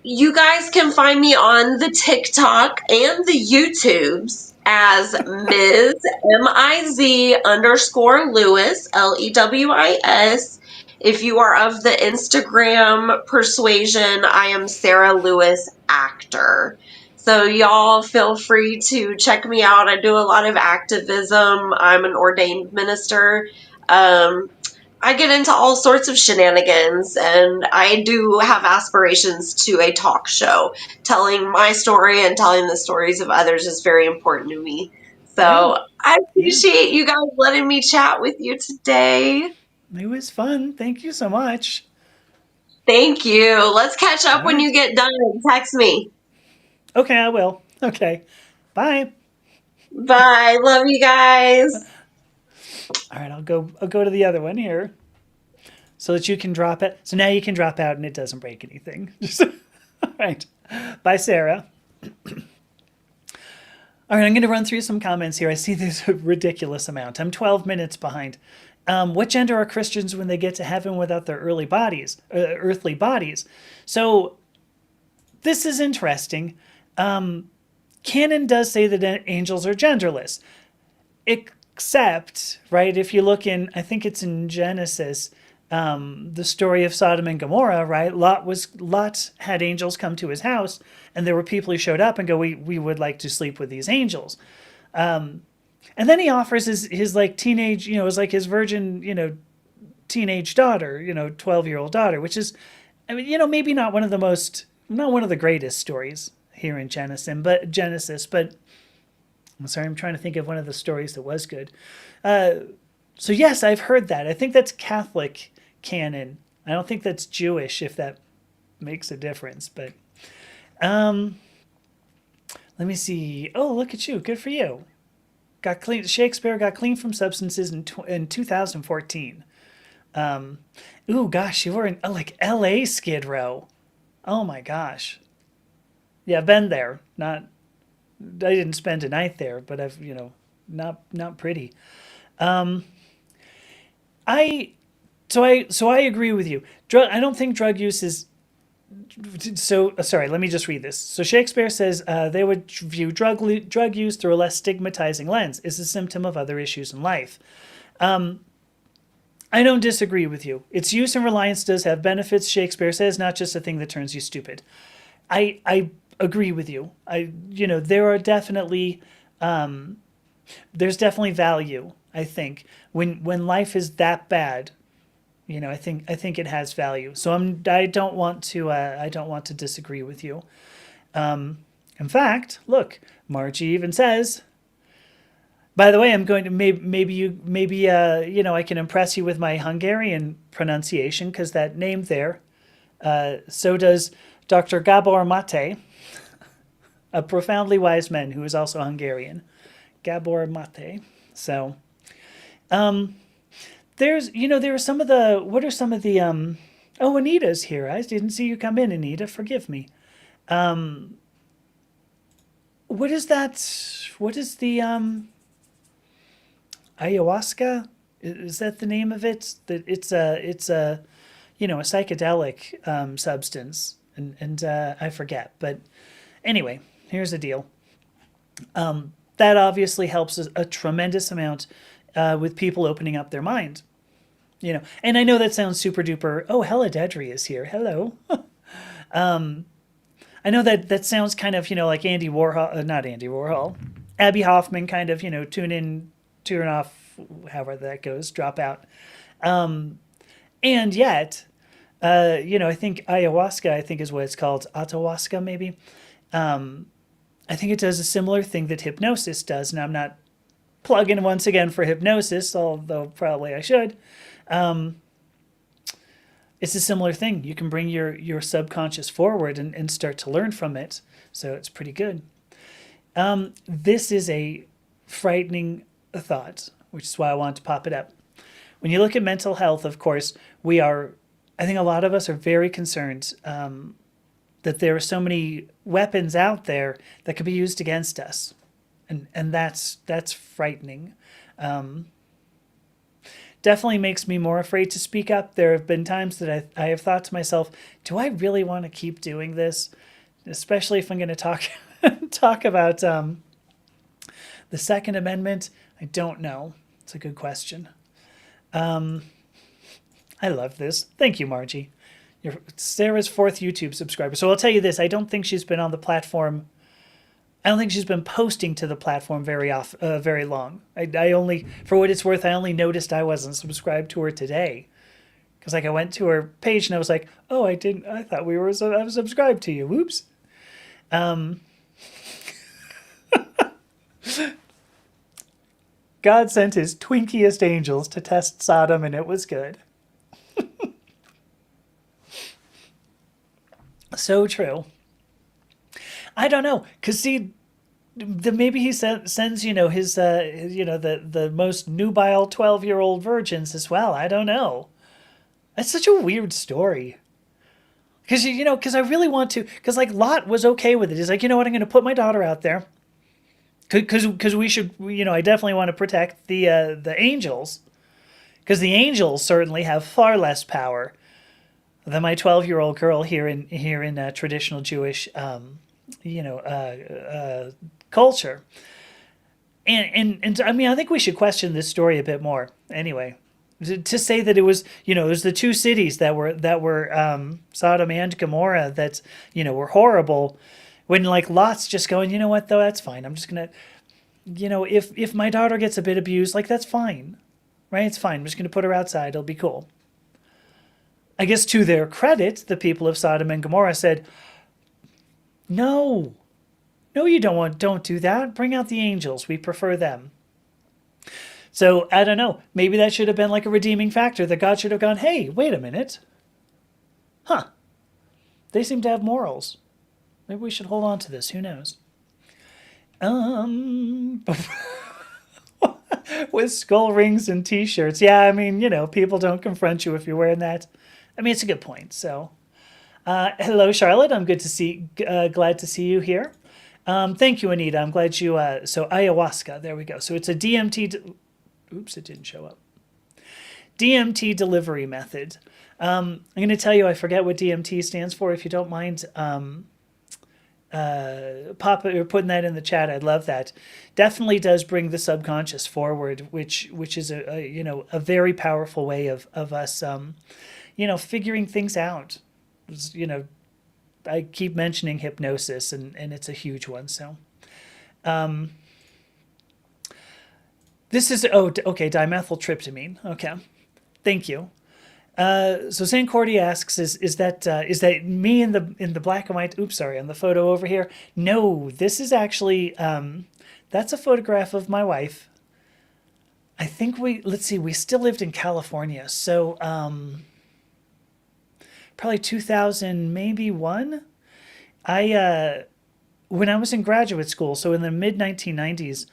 you guys can find me on the TikTok and the YouTubes as Ms. Miz_Lewis, Lewis. If you are of the Instagram persuasion, I am Sarah Lewis Actor. So y'all feel free to check me out. I do a lot of activism. I'm an ordained minister. Um, I get into all sorts of shenanigans, and I do have aspirations to a talk show. Telling my story and telling the stories of others is very important to me. Yeah. So I Yeah. appreciate you guys letting me chat with you today. It was fun. Thank you so much. Thank you. Let's catch All up when right. you get done. Text me. Okay, I will. Okay. Bye. Bye. Love you guys. All right, I'll go to the other one here so that you can drop it. So now you can drop out and it doesn't break anything. All right. Bye, Sarah. All right, I'm going to run through some comments here. I see there's a ridiculous amount. I'm 12 minutes behind. What gender are Christians when they get to heaven without their earthly bodies? So this is interesting. Canon does say that angels are genderless, except, right, if you look in, I think it's in Genesis, the story of Sodom and Gomorrah, right? Lot had angels come to his house, and there were people who showed up and go, we would like to sleep with these angels. And then he offers his like teenage, it was like his virgin, teenage daughter, 12-year-old daughter, which is, I mean, maybe not one of the greatest stories here in Genesis, but I'm sorry, I'm trying to think of one of the stories that was good. So yes, I've heard that. I think that's Catholic canon. I don't think that's Jewish, if that makes a difference. But let me see. Oh, look at you. Good for you. Got clean. Shakespeare got clean from substances in 2014. Ooh, gosh, you were in like L.A. Skid Row. Oh my gosh. Yeah, I've been there. I didn't spend a night there, but I've not pretty. I agree with you. I don't think drug use is. So sorry, let me just read this. So Shakespeare says they would view drug use through a less stigmatizing lens. Is a symptom of other issues in life. I don't disagree with you. Its use and reliance does have benefits. Shakespeare says, not just a thing that turns you stupid. I agree with you. There are definitely there's definitely value. I think when life is that bad, I think it has value. So I don't want to disagree with you. In fact, look, Margie even says. By the way, I'm going to maybe I can impress you with my Hungarian pronunciation because that name there. So does Dr. Gabor Mate, a profoundly wise man who is also Hungarian. Gabor Mate. So, there are some of the. What are some of the? Oh, Anita's here. I didn't see you come in, Anita. Forgive me. What is that? What is the ayahuasca? Is that the name of it? That it's a a psychedelic substance, and I forget. But anyway, here's the deal. That obviously helps a tremendous amount with people opening up their mind. And I know that sounds super duper. Oh, Hella Dedry is here. Hello. I know that sounds kind of like Andy Warhol, not Andy Warhol, Abby Hoffman kind of tune in, tune off, however that goes, drop out. And yet, I think ayahuasca, I think is what it's called, ayahuasca maybe. I think it does a similar thing that hypnosis does, and I'm not plugging once again for hypnosis, although probably I should. It's a similar thing. You can bring your subconscious forward and start to learn from it, so it's pretty good. This is a frightening thought, which is why I wanted to pop it up. When you look at mental health, of course, I think a lot of us are very concerned that there are so many weapons out there that could be used against us. And that's frightening. Definitely makes me more afraid to speak up. There have been times that I have thought to myself, do I really want to keep doing this? Especially if I'm going to talk about the Second Amendment. I don't know. It's a good question. I love this. Thank you, Margie. You're Sarah's 4th YouTube subscriber. So I'll tell you this. I don't think she's been on the platform. I don't think she's been posting to the platform very long. I only, for what it's worth, I only noticed I wasn't subscribed to her today. Because I went to her page and I was like, oh, I thought I was subscribed to you. Whoops. God sent his twinkiest angels to test Sodom and it was good. So true. I don't know. Because see, maybe he sends his the most nubile 12-year-old virgins as well. I don't know. That's such a weird story. Because I really want to, because like Lot was okay with it. He's like, you know what, I'm going to put my daughter out there, because we should, I definitely want to protect the angels, because the angels certainly have far less power than my 12-year-old girl here in traditional Jewish, culture. And I mean, I think we should question this story a bit more. Anyway, to say that it was the two cities that were Sodom and Gomorrah that were horrible, when like Lot's just going, you know what though, that's fine. I'm just gonna, if my daughter gets a bit abused, like that's fine, right? It's fine. I'm just gonna put her outside. It'll be cool. I guess to their credit, the people of Sodom and Gomorrah said, no, no, don't do that. Bring out the angels. We prefer them. So I don't know. Maybe that should have been like a redeeming factor, that God should have gone, hey, wait a minute. Huh. They seem to have morals. Maybe we should hold on to this. Who knows? With skull rings and t-shirts. Yeah, I mean, people don't confront you if you're wearing that. I mean, it's a good point. So, hello, Charlotte. I'm glad to see you here. Thank you, Anita. I'm glad you, so ayahuasca. There we go. So it's a DMT. Oops, it didn't show up. DMT delivery method. I'm going to tell you, I forget what DMT stands for. If you don't mind, or putting that in the chat, I'd love that. Definitely does bring the subconscious forward, which is a very powerful way of us, figuring things out. I keep mentioning hypnosis, and it's a huge one. So, this is, okay, dimethyltryptamine. Okay, thank you. So St. Cordy asks, is that me in the black and white? Oops, sorry, on the photo over here. No, this is actually that's a photograph of my wife. I think we still lived in California, so probably 2000, maybe one. When I was in graduate school, so in the mid 1990s,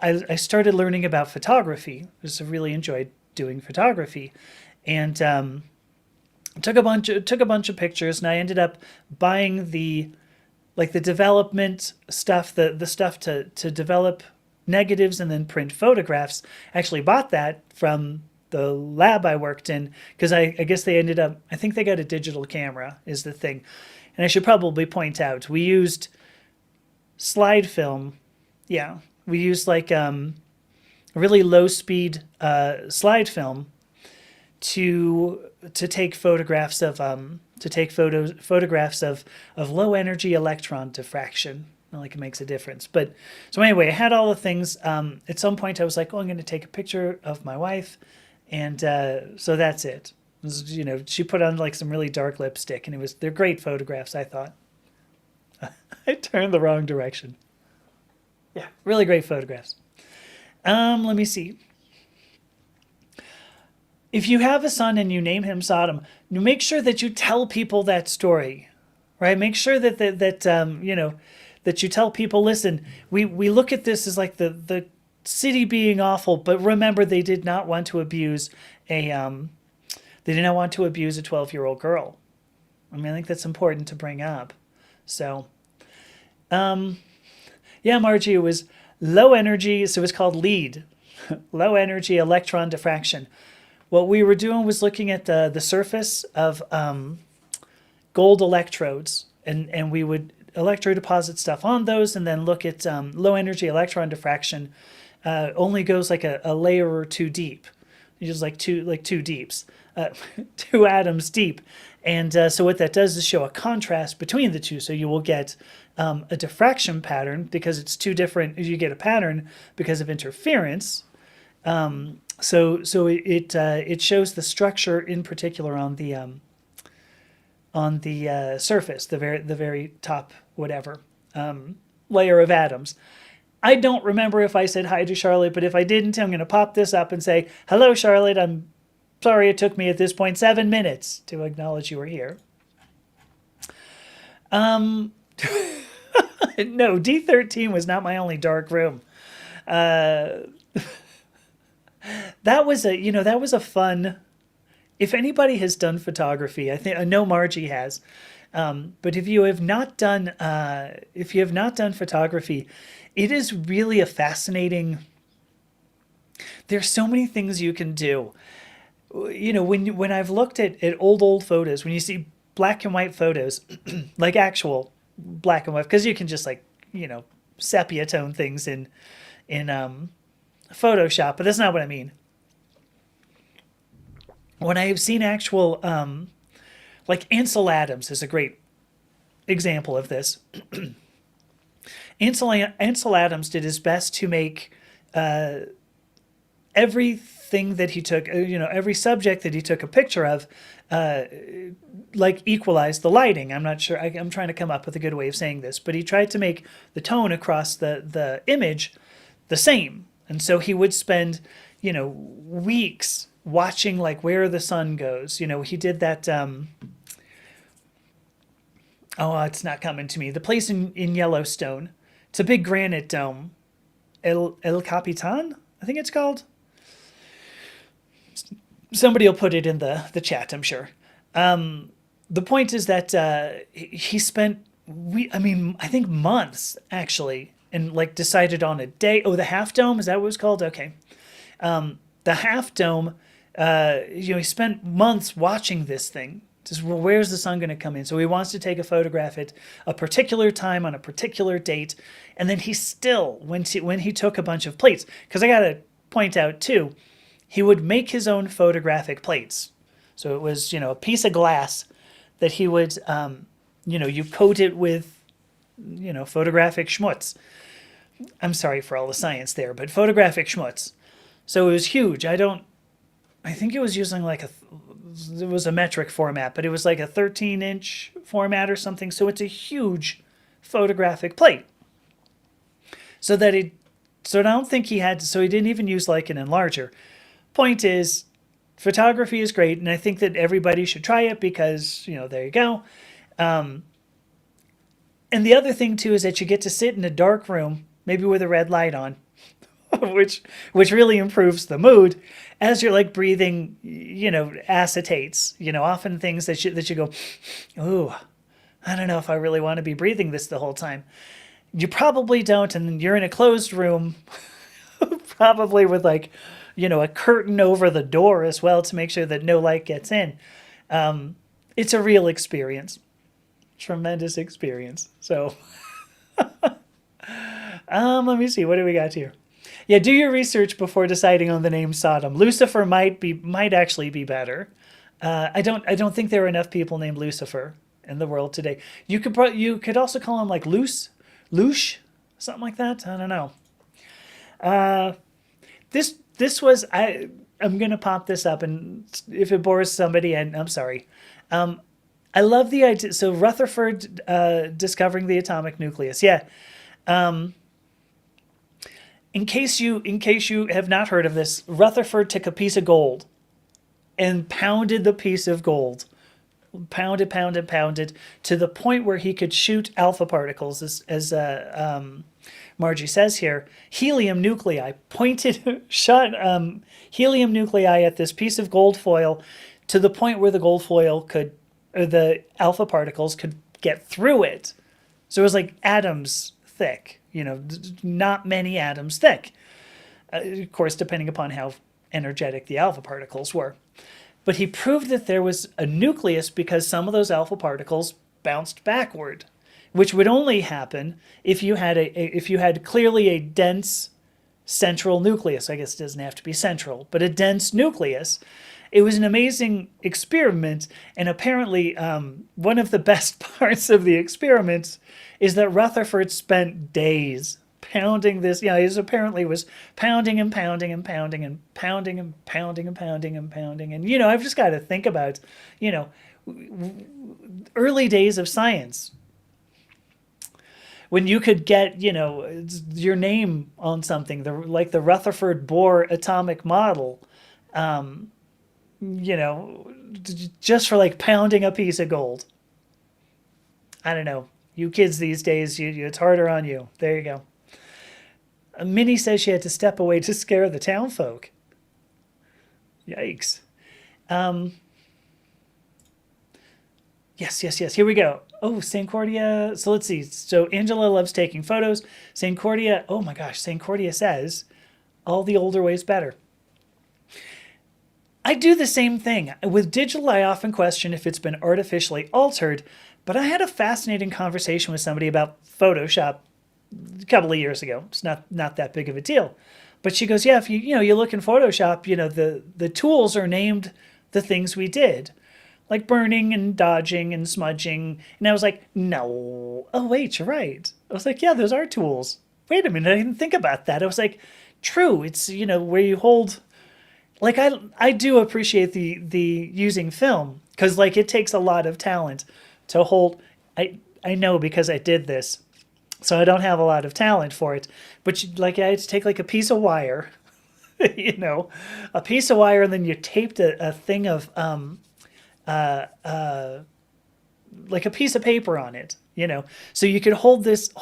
I started learning about photography. I really enjoyed doing photography, and took a bunch of pictures, and I ended up buying the development stuff, the stuff to develop negatives and then print photographs. I actually bought that from the lab I worked in, because I guess I think they got a digital camera is the thing. And I should probably point out, we used slide film. Yeah, we used really low speed slide film to take photographs of low energy electron diffraction. Not like it makes a difference, but so anyway, I had all the things. At some point, I was like, "Oh, I'm going to take a picture of my wife," and so that's it. It was, she put on some really dark lipstick, and they're great photographs. I thought. I turned the wrong direction. Yeah, really great photographs. Let me see. If you have a son and you name him Sodom, you make sure that you tell people that story, right? Make sure that that you tell people, listen, we look at this as like the city being awful, but remember they did not want to abuse a 12-year-old girl. I mean, I think that's important to bring up. So, yeah, Margie, it was low energy, so it's called LEED, low energy electron diffraction. What we were doing was looking at the surface of gold electrodes, and we would electrode deposit stuff on those, and then look at low energy electron diffraction. Only goes like a layer or two deep, just like two deeps, 2 atoms deep. And so what that does is show a contrast between the two. So you will get a diffraction pattern because it's two different. You get a pattern because of interference. So it shows the structure in particular on the surface, the very top whatever layer of atoms. I don't remember if I said hi to Charlotte, but if I didn't, I'm going to pop this up and say, hello, Charlotte. I'm sorry it took me at this point 7 minutes to acknowledge you were here. No, D13 was not my only dark room. Uh, that was a fun. If anybody has done photography, I know Margie has. But if you have not done photography, it is really a fascinating. There's so many things you can do. When I've looked at old photos, when you see black and white photos, like actual black and white, because you can just sepia tone things in Photoshop, but that's not what I mean. When I have seen actual, like Ansel Adams is a great example of this. Ansel Adams did his best to make everything that he took, every subject that he took a picture of, like equalize the lighting. I'm not sure. I'm trying to come up with a good way of saying this, but he tried to make the tone across the image the same. And so he would spend, weeks watching like where the sun goes. He did that. It's not coming to me. The place in Yellowstone. It's a big granite dome. El Capitan, I think it's called. Somebody will put it in the chat, I'm sure. The point is that he spent, I think months actually, and like decided on a day. Oh, the Half Dome, is that what it was called? Okay. The Half Dome, he spent months watching this thing. Just, well, where's the sun going to come in? So he wants to take a photograph at a particular time on a particular date. And then he still, when he took a bunch of plates, because I got to point out too, he would make his own photographic plates. So it was, a piece of glass that he would, you coat it with, photographic schmutz. I'm sorry for all the science there, but photographic schmutz. So it was huge. I think it was using it was a metric format, but it was like a 13-inch format or something. So it's a huge photographic plate. So I don't think he didn't even use like an enlarger. Point is, photography is great, and I think that everybody should try it because, there you go. And the other thing too is that you get to sit in a dark room, maybe with a red light on, which really improves the mood as you're like breathing, acetates, often things that you go, ooh, I don't know if I really want to be breathing this the whole time. You probably don't, and you're in a closed room, probably with like, a curtain over the door as well to make sure that no light gets in. It's a real experience. Tremendous experience. So, let me see. What do we got here? Yeah, do your research before deciding on the name Sodom. Lucifer might actually be better. I don't think there are enough people named Lucifer in the world today. You could also call him like Luce, something like that. I don't know. This was I'm gonna pop this up, and if it bores somebody, and I'm sorry. I love the idea. So Rutherford discovering the atomic nucleus. Yeah. In case you have not heard of this, Rutherford took a piece of gold and pounded the piece of gold. Pounded to the point where he could shoot alpha particles, as Margie says here. Helium nuclei, shot helium nuclei at this piece of gold foil to the point where the gold foil the alpha particles could get through it. So it was like atoms thick, not many atoms thick. Of course, depending upon how energetic the alpha particles were. But he proved that there was a nucleus because some of those alpha particles bounced backward, which would only happen if you had clearly a dense central nucleus. I guess it doesn't have to be central, but a dense nucleus. It was an amazing experiment, and apparently one of the best parts of the experiment is that Rutherford spent days pounding this. He apparently was pounding and pounding and pounding and pounding and pounding and pounding and pounding. And, I've just got to think about, early days of science when you could get, your name on something, like the Rutherford Bohr atomic model, just for like pounding a piece of gold. I don't know. You kids these days, it's harder on you. There you go. Minnie says she had to step away to scare the town folk. Yikes. Yes, yes, yes. Here we go. Oh, Sancordia. So let's see. So Angela loves taking photos. Sancordia. Oh my gosh. Sancordia says all the older ways better. I do the same thing. With digital, I often question if it's been artificially altered, but I had a fascinating conversation with somebody about Photoshop a couple of years ago. It's not that big of a deal. But she goes, yeah, if you look in Photoshop, the tools are named the things we did, like burning and dodging and smudging. And I was like, no. Oh, wait, you're right. I was like, yeah, those are tools. Wait a minute, I didn't think about that. I was like, true. It's, where you hold, like, I do appreciate the using film, because like it takes a lot of talent to hold. I know because I did this, so I don't have a lot of talent for it. But I had to take like a piece of wire, a piece of wire, and then you taped a thing of like a piece of paper on it, so you could hold this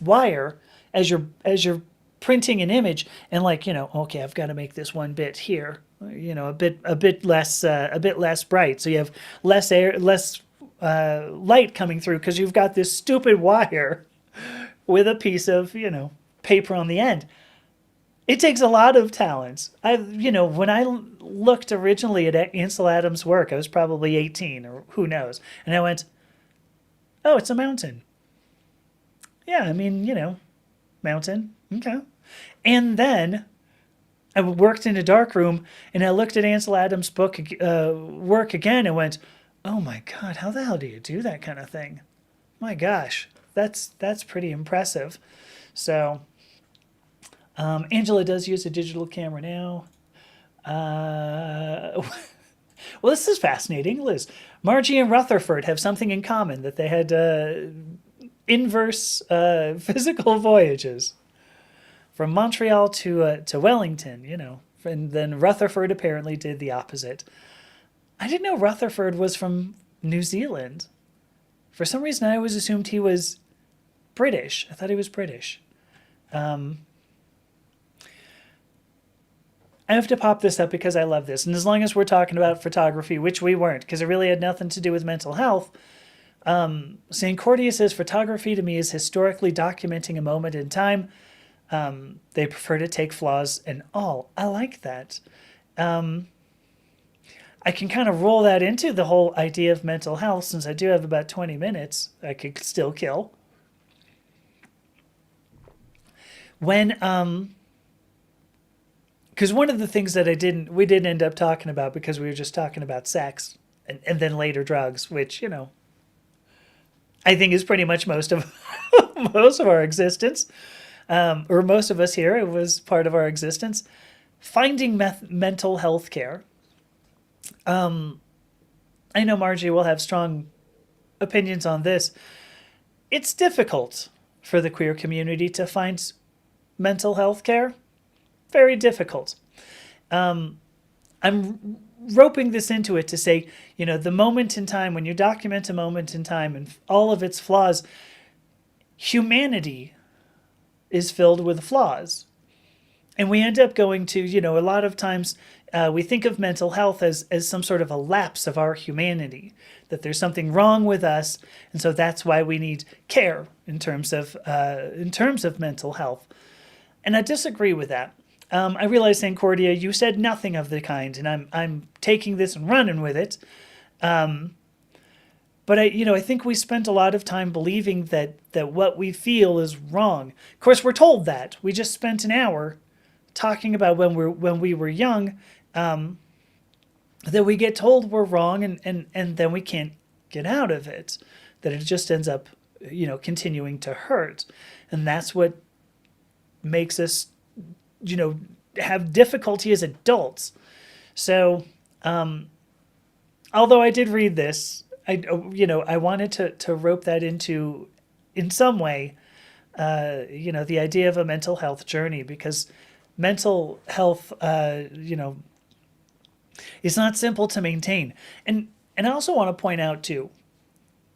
wire as you're printing an image, and okay, I've got to make this one bit here, a bit less bright, so you have less light coming through because you've got this stupid wire with a piece of paper on the end. It takes a lot of talents. When I looked originally at Ansel Adams' work, I was probably 18 or who knows, and I went, "Oh, it's a mountain." Yeah, I mean, mountain. Okay. And then I worked in a dark room and I looked at Ansel Adams' work again and went, "Oh my God, how the hell do you do that kind of thing? My gosh, that's pretty impressive." So, Angela does use a digital camera now. Well, this is fascinating, Liz. Margie and Rutherford have something in common, that they had inverse physical voyages from Montreal to Wellington, and then Rutherford apparently did the opposite. I didn't know Rutherford was from New Zealand. For some reason, I always assumed he was British. I thought he was British. I have to pop this up because I love this. And as long as we're talking about photography, which we weren't, because it really had nothing to do with mental health, Sancordia says, photography to me is historically documenting a moment in time. They prefer to take flaws and all. I like that. I can kind of roll that into the whole idea of mental health, since I do have about 20 minutes I could still kill. Because one of the things that we didn't end up talking about, because we were just talking about sex and then later drugs, which, I think is pretty much most of most of our existence, or most of us here, it was part of our existence. Finding mental health care. I know Margie will have strong opinions on this. It's difficult for the queer community to find mental health care. Very difficult. I'm roping this into it to say, the moment in time, when you document a moment in time and all of its flaws, humanity is filled with flaws. And we end up going to, a lot of times we think of mental health as some sort of a lapse of our humanity, that there's something wrong with us, and so that's why we need care in terms of mental health. And I disagree with that. I realize, Sancordia, you said nothing of the kind, and I'm taking this and running with it. But I think we spent a lot of time believing that what we feel is wrong. Of course, we're told that. We just spent an hour talking about when we were young, that we get told we're wrong, and then we can't get out of it. That it just ends up, continuing to hurt, and that's what makes us, have difficulty as adults. So, although I did read this, I wanted to rope that into, in some way, the idea of a mental health journey, because mental health, is not simple to maintain. And I also want to point out too,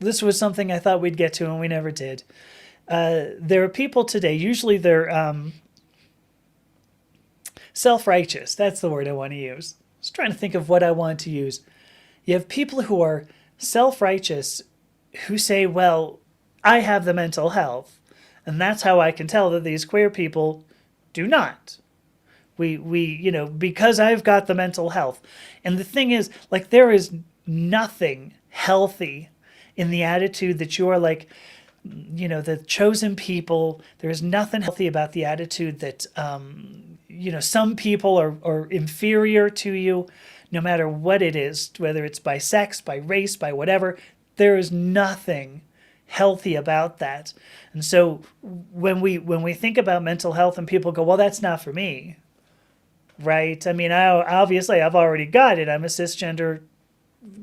this was something I thought we'd get to and we never did. There are people today, usually they're self-righteous. That's the word I want to use. I was trying to think of what I want to use. You have people who are self-righteous who say, well, I have the mental health, and that's how I can tell that these queer people do not. We because I've got the mental health. And the thing is, like, there is nothing healthy in the attitude that you are like, the chosen people. There's nothing healthy about the attitude that, some people are inferior to you, no matter what it is, whether it's by sex, by race, by whatever. There is nothing healthy about that. And so when we think about mental health and people go, well, that's not for me, right? I mean, obviously I've already got it. I'm a cisgender,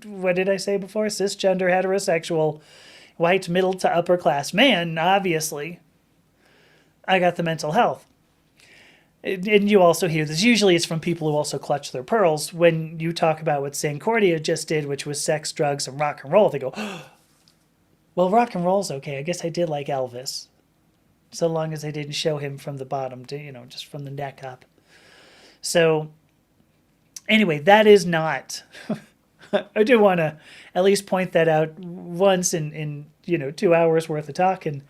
what did I say before? Cisgender, heterosexual, white, middle to upper class man. Obviously, I got the mental health. And you also hear this. Usually it's from people who also clutch their pearls. When you talk about what Sancordia just did, which was sex, drugs, and rock and roll, they go, oh, well, rock and roll's okay. I guess I did like Elvis. So long as they didn't show him from the bottom, just from the neck up. So anyway, that is not... I do want to at least point that out once in 2 hours worth of talking.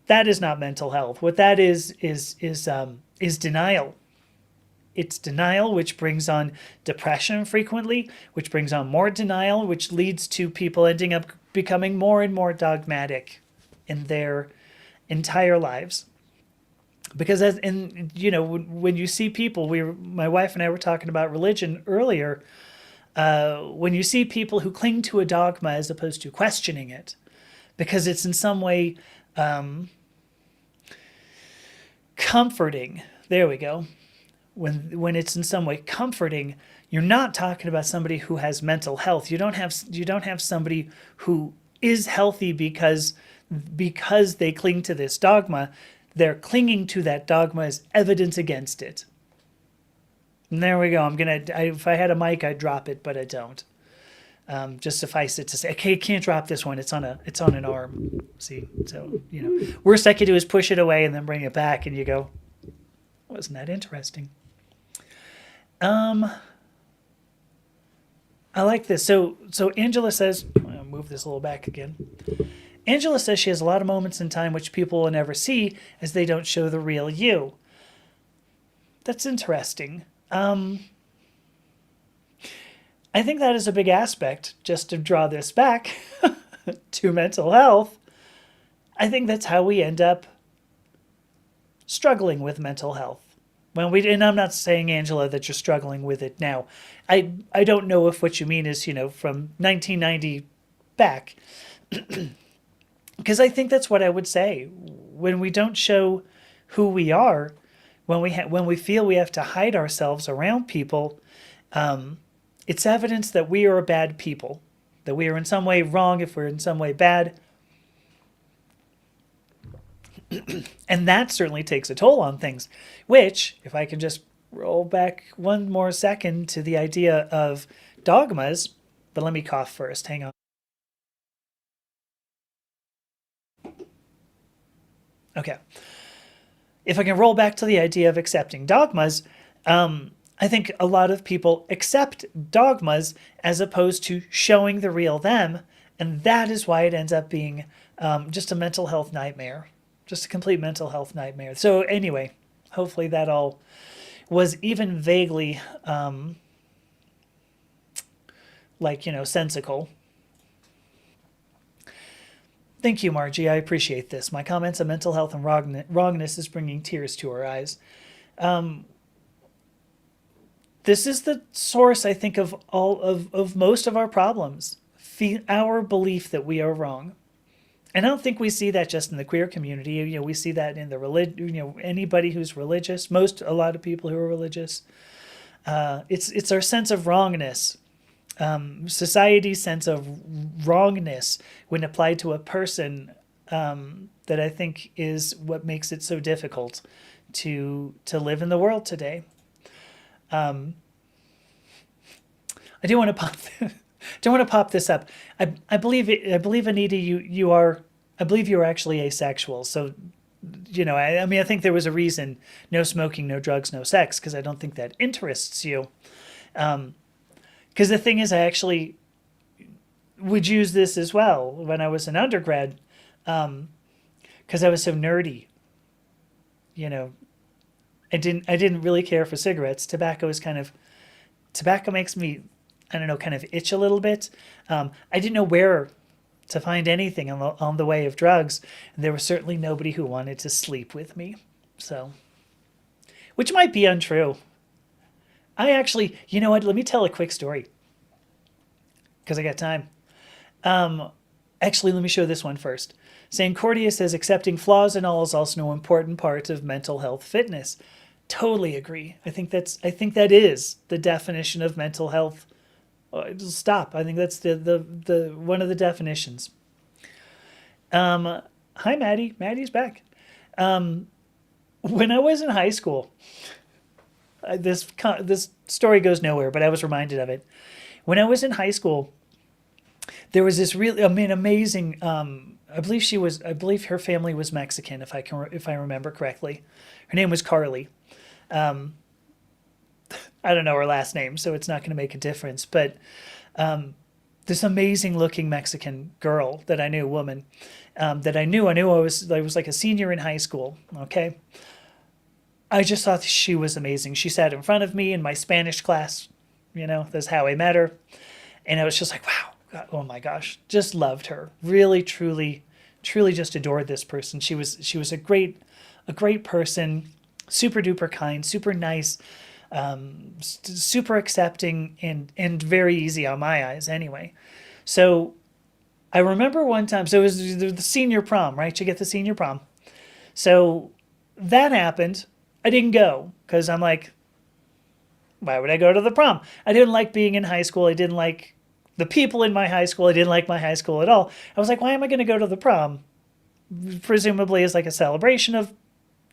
That is not mental health. What that is denial. It's denial, which brings on depression frequently, which brings on more denial, which leads to people ending up becoming more and more dogmatic in their entire lives. Because when you see people, my wife and I were talking about religion earlier. When you see people who cling to a dogma as opposed to questioning it, because it's in some way comforting. There we go. When it's in some way comforting, you're not talking about somebody who has mental health. You don't have somebody who is healthy because they cling to this dogma. They're clinging to that dogma as evidence against it. And there we go. If I had a mic, I'd drop it, but I don't. Just suffice it to say, I can't drop this one. It's on an arm. See, so worst I could do is push it away and then bring it back, and you go, wasn't that interesting? I like this. So Angela says, I'll move this a little back again. Angela says she has a lot of moments in time which people will never see as they don't show the real you. That's interesting. I think that is a big aspect, just to draw this back to mental health. I think that's how we end up struggling with mental health. And I'm not saying, Angela, that you're struggling with it now. I don't know if what you mean is, from 1990 back. Because I think that's what I would say. When we don't show who we are, when we feel we have to hide ourselves around people, it's evidence that we are bad people, that we are in some way wrong if we're in some way bad. And that certainly takes a toll on things, which, if I can just roll back one more second to the idea of dogmas, but let me cough first. Hang on. Okay. If I can roll back to the idea of accepting dogmas, I think a lot of people accept dogmas as opposed to showing the real them, and that is why it ends up being just a mental health nightmare, just a complete mental health nightmare. So anyway, hopefully that all was even vaguely sensical. Thank you, Margie. I appreciate this. My comments on mental health and wrongness is bringing tears to our eyes. This is the source, I think, of all of most of our problems. Our belief that we are wrong. And I don't think we see that just in the queer community. We see that in the anybody who's religious. A lot of people who are religious. It's our sense of wrongness. Society's sense of wrongness when applied to a person that I think is what makes it so difficult to live in the world today. I do want to pop Don't want to pop this up. I believe it, I believe Anita, you are. I believe you are actually asexual. So, I mean, I think there was a reason: no smoking, no drugs, no sex, because I don't think that interests you. Because the thing is, I actually would use this as well when I was an undergrad, because I was so nerdy. You know, I didn't really care for cigarettes. Tobacco makes me, I don't know, kind of itch a little bit. I didn't know where to find anything on the way of drugs. And there was certainly nobody who wanted to sleep with me. So, which might be untrue. I actually, you know what? Let me tell a quick story because I got time. Actually, let me show this one first. St. Cordia says accepting flaws and all is also an important part of mental health fitness. Totally agree. I think that is the definition of mental health. Stop. I think that's the one of the definitions. Hi, Maddie. Maddie's back. When I was in high school, this story goes nowhere, but I was reminded of it. When I was in high school, there was this really, I mean, amazing. I believe her family was Mexican, if I remember correctly. Her name was Carly. I don't know her last name, so it's not going to make a difference. But this amazing looking Mexican girl that I knew, woman, that I knew I was like a senior in high school. Okay. I just thought she was amazing. She sat in front of me in my Spanish class. That's how I met her. And I was just like, wow, God, oh my gosh, just loved her. Really, truly, truly just adored this person. She was a great person, super duper kind, super nice, super accepting, and very easy on my eyes anyway. So I remember one time, so it was the senior prom, right? You get the senior prom. So that happened. I didn't go because I'm like, why would I go to the prom? I didn't like being in high school. I didn't like the people in my high school. I didn't like my high school at all. I was like, why am I going to go to the prom? Presumably as like a celebration of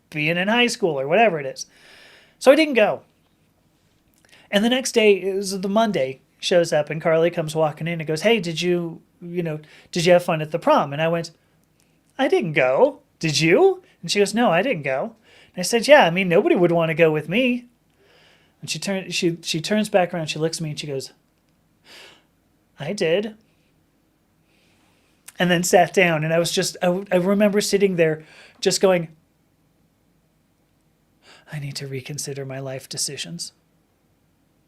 being in high school or whatever it is. So I didn't go. And the next day, it was the Monday, shows up and Carly comes walking in and goes, hey, did you have fun at the prom? And I went, I didn't go. Did you? And she goes, no, I didn't go. And I said, yeah, I mean, nobody would want to go with me. And she turns back around, she looks at me and she goes, I did. And then sat down. And I remember sitting there just going, I need to reconsider my life decisions.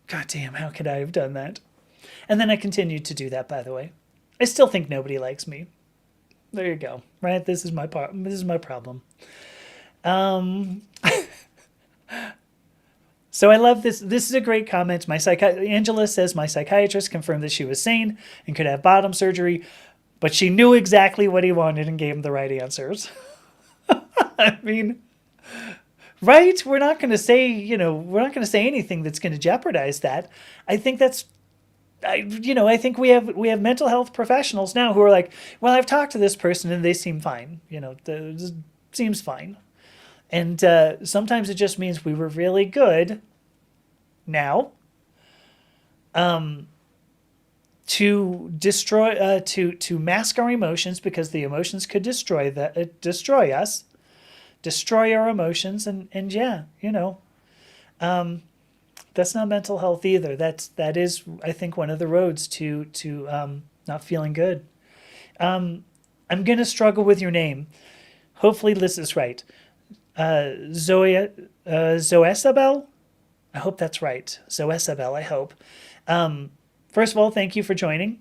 God damn, how could I have done that? And then I continued to do that, by the way. I still think nobody likes me. There you go. Right? This is my problem. So I love this. This is a great comment. Angela says my psychiatrist confirmed that she was sane and could have bottom surgery, but she knew exactly what he wanted and gave him the right answers. I mean, right? We're not going to say anything that's going to jeopardize that. I think I think we have mental health professionals now who are like, well, I've talked to this person and they seem fine. Seems fine. And sometimes it just means we were really good now to destroy, to mask our emotions because the emotions could destroy us, destroy our emotions. And yeah, that's not mental health either. That is, I think, one of the roads to not feeling good. I'm going to struggle with your name. Hopefully this is right. Zoesabel? I hope that's right. Zoesabel, I hope. First of all, thank you for joining.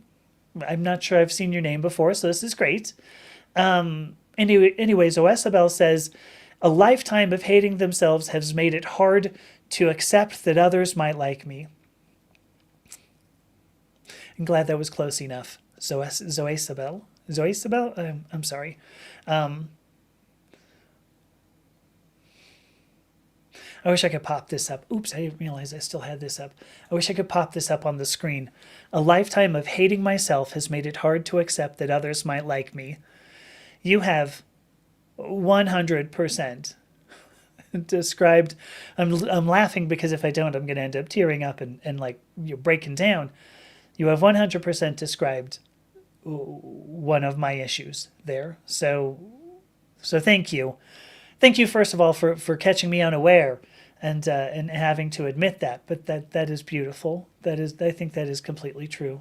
I'm not sure I've seen your name before, so this is great. Anyway, Zoesabel says, a lifetime of hating themselves has made it hard to accept that others might like me. I'm glad that was close enough. Zoesabel? I'm sorry. I wish I could pop this up. Oops, I didn't realize I still had this up. I wish I could pop this up on the screen. A lifetime of hating myself has made it hard to accept that others might like me. You have 100% described. I'm laughing because if I don't, I'm going to end up tearing up and like breaking down. You have 100% described one of my issues there. So thank you. Thank you, first of all, for catching me unaware and having to admit that. But that is beautiful. I think that is completely true.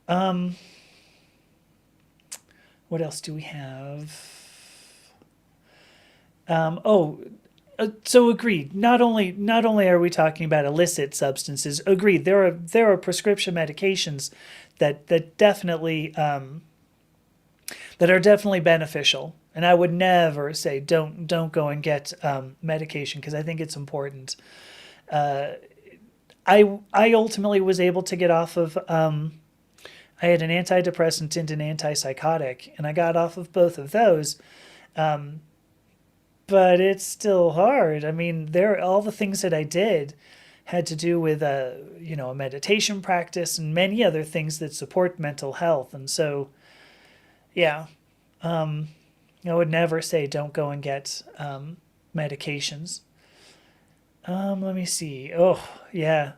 What else do we have? So agreed. Not only are we talking about illicit substances, agreed. There are prescription medications that definitely that are definitely beneficial. And I would never say don't go and get medication, because I think it's important. I ultimately was able to get off of. I had an antidepressant and an antipsychotic, and I got off of both of those. But it's still hard. I mean, all the things that I did had to do with a meditation practice and many other things that support mental health. And so, yeah, I would never say don't go and get medications. Let me see. Oh, yeah.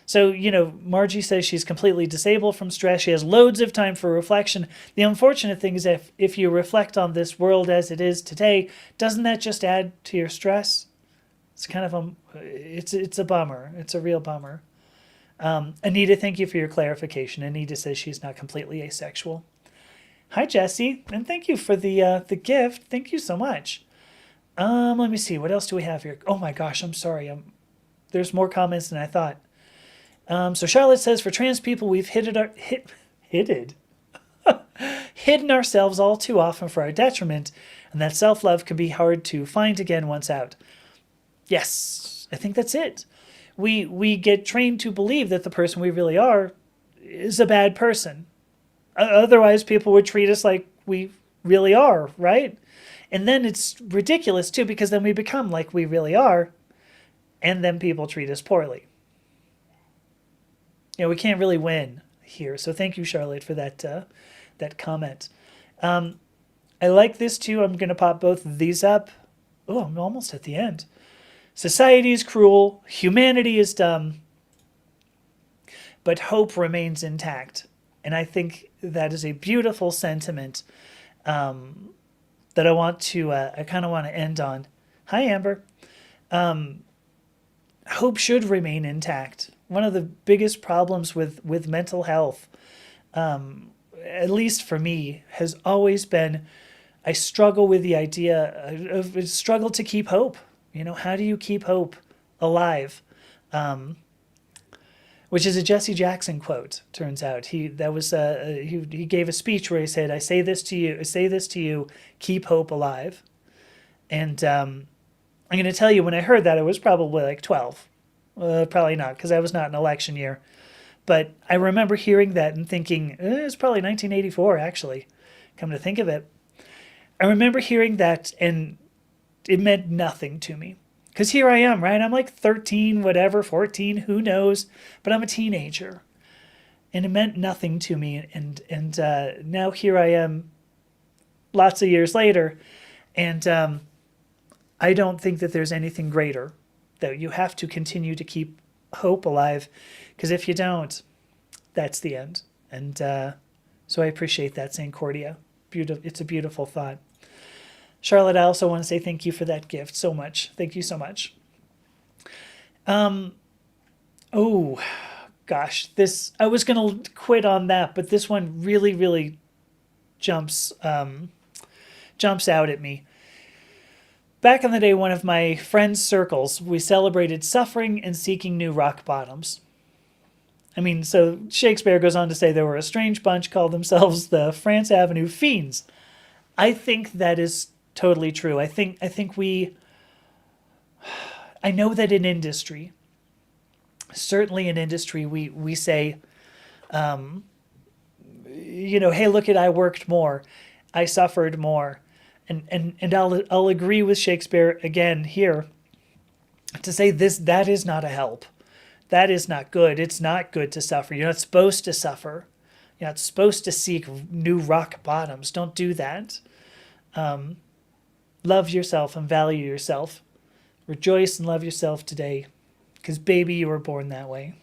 So, Margie says she's completely disabled from stress. She has loads of time for reflection. The unfortunate thing is if you reflect on this world as it is today, doesn't that just add to your stress? It's kind of it's a bummer. It's a real bummer. Anita, thank you for your clarification. Anita says she's not completely asexual. Hi, Jesse, and thank you for the gift. Thank you so much. Let me see. What else do we have here? Oh my gosh, I'm sorry. There's more comments than I thought. So Charlotte says, for trans people, we've hidden ourselves all too often for our detriment, and that self-love can be hard to find again once out. Yes, I think that's it. We get trained to believe that the person we really are is a bad person. Otherwise, people would treat us like we really are, right? And then it's ridiculous, too, because then we become like we really are, and then people treat us poorly. We can't really win here. So thank you, Charlotte, for that comment. I like this, too. I'm going to pop both of these up. Oh, I'm almost at the end. Society is cruel. Humanity is dumb. But hope remains intact. And I think that is a beautiful sentiment that I kind of want to end on. Hi, Amber. Hope should remain intact. One of the biggest problems with mental health, at least for me, has always been I struggle with the idea of struggle to keep hope. How do you keep hope alive? Which is a Jesse Jackson quote. Turns out he gave a speech where he said, "I say this to you, keep hope alive." And I'm going to tell you, when I heard that, I was probably like 12. Probably not, because I was not in election year. But I remember hearing that and thinking, it was probably 1984, actually, come to think of it. I remember hearing that, and it meant nothing to me. Because here I am, right? I'm like 13, whatever, 14, who knows? But I'm a teenager. And it meant nothing to me. And now here I am lots of years later. And I don't think that there's anything greater, that you have to continue to keep hope alive. Because if you don't, that's the end. And so I appreciate that, St. Cordia. It's a beautiful thought. Charlotte, I also want to say thank you for that gift so much. Thank you so much. Oh, gosh. I was going to quit on that, but this one really, really jumps out at me. Back in the day, one of my friends' circles, we celebrated suffering and seeking new rock bottoms. I mean, so Shakespeare goes on to say there were a strange bunch called themselves the France Avenue Fiends. I think that is totally true. I know that in industry, certainly in industry, we say, hey, look I worked more, I suffered more. And I'll agree with Shakespeare again here to say that is not a help. That is not good. It's not good to suffer. You're not supposed to suffer. You're not supposed to seek new rock bottoms. Don't do that. Love yourself and value yourself. Rejoice and love yourself today, because baby, you were born that way.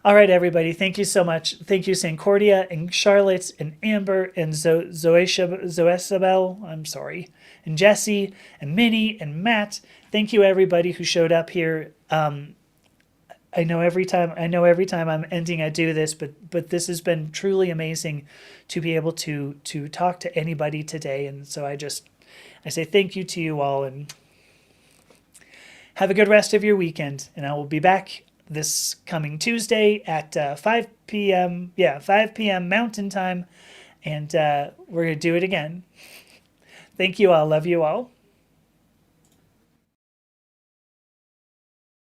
All right, everybody. Thank you so much. Thank you, Sancordia and Charlotte and Amber and Zoesabel. I'm sorry. And Jesse and Minnie and Matt. Thank you, everybody who showed up here. I know every time I'm ending, I do this, but this has been truly amazing to be able to talk to anybody today. And so I say thank you to you all, and have a good rest of your weekend. And I will be back this coming Tuesday at 5 p.m. Yeah, 5 p.m. Mountain Time, and we're gonna do it again. Thank you all. Love you all.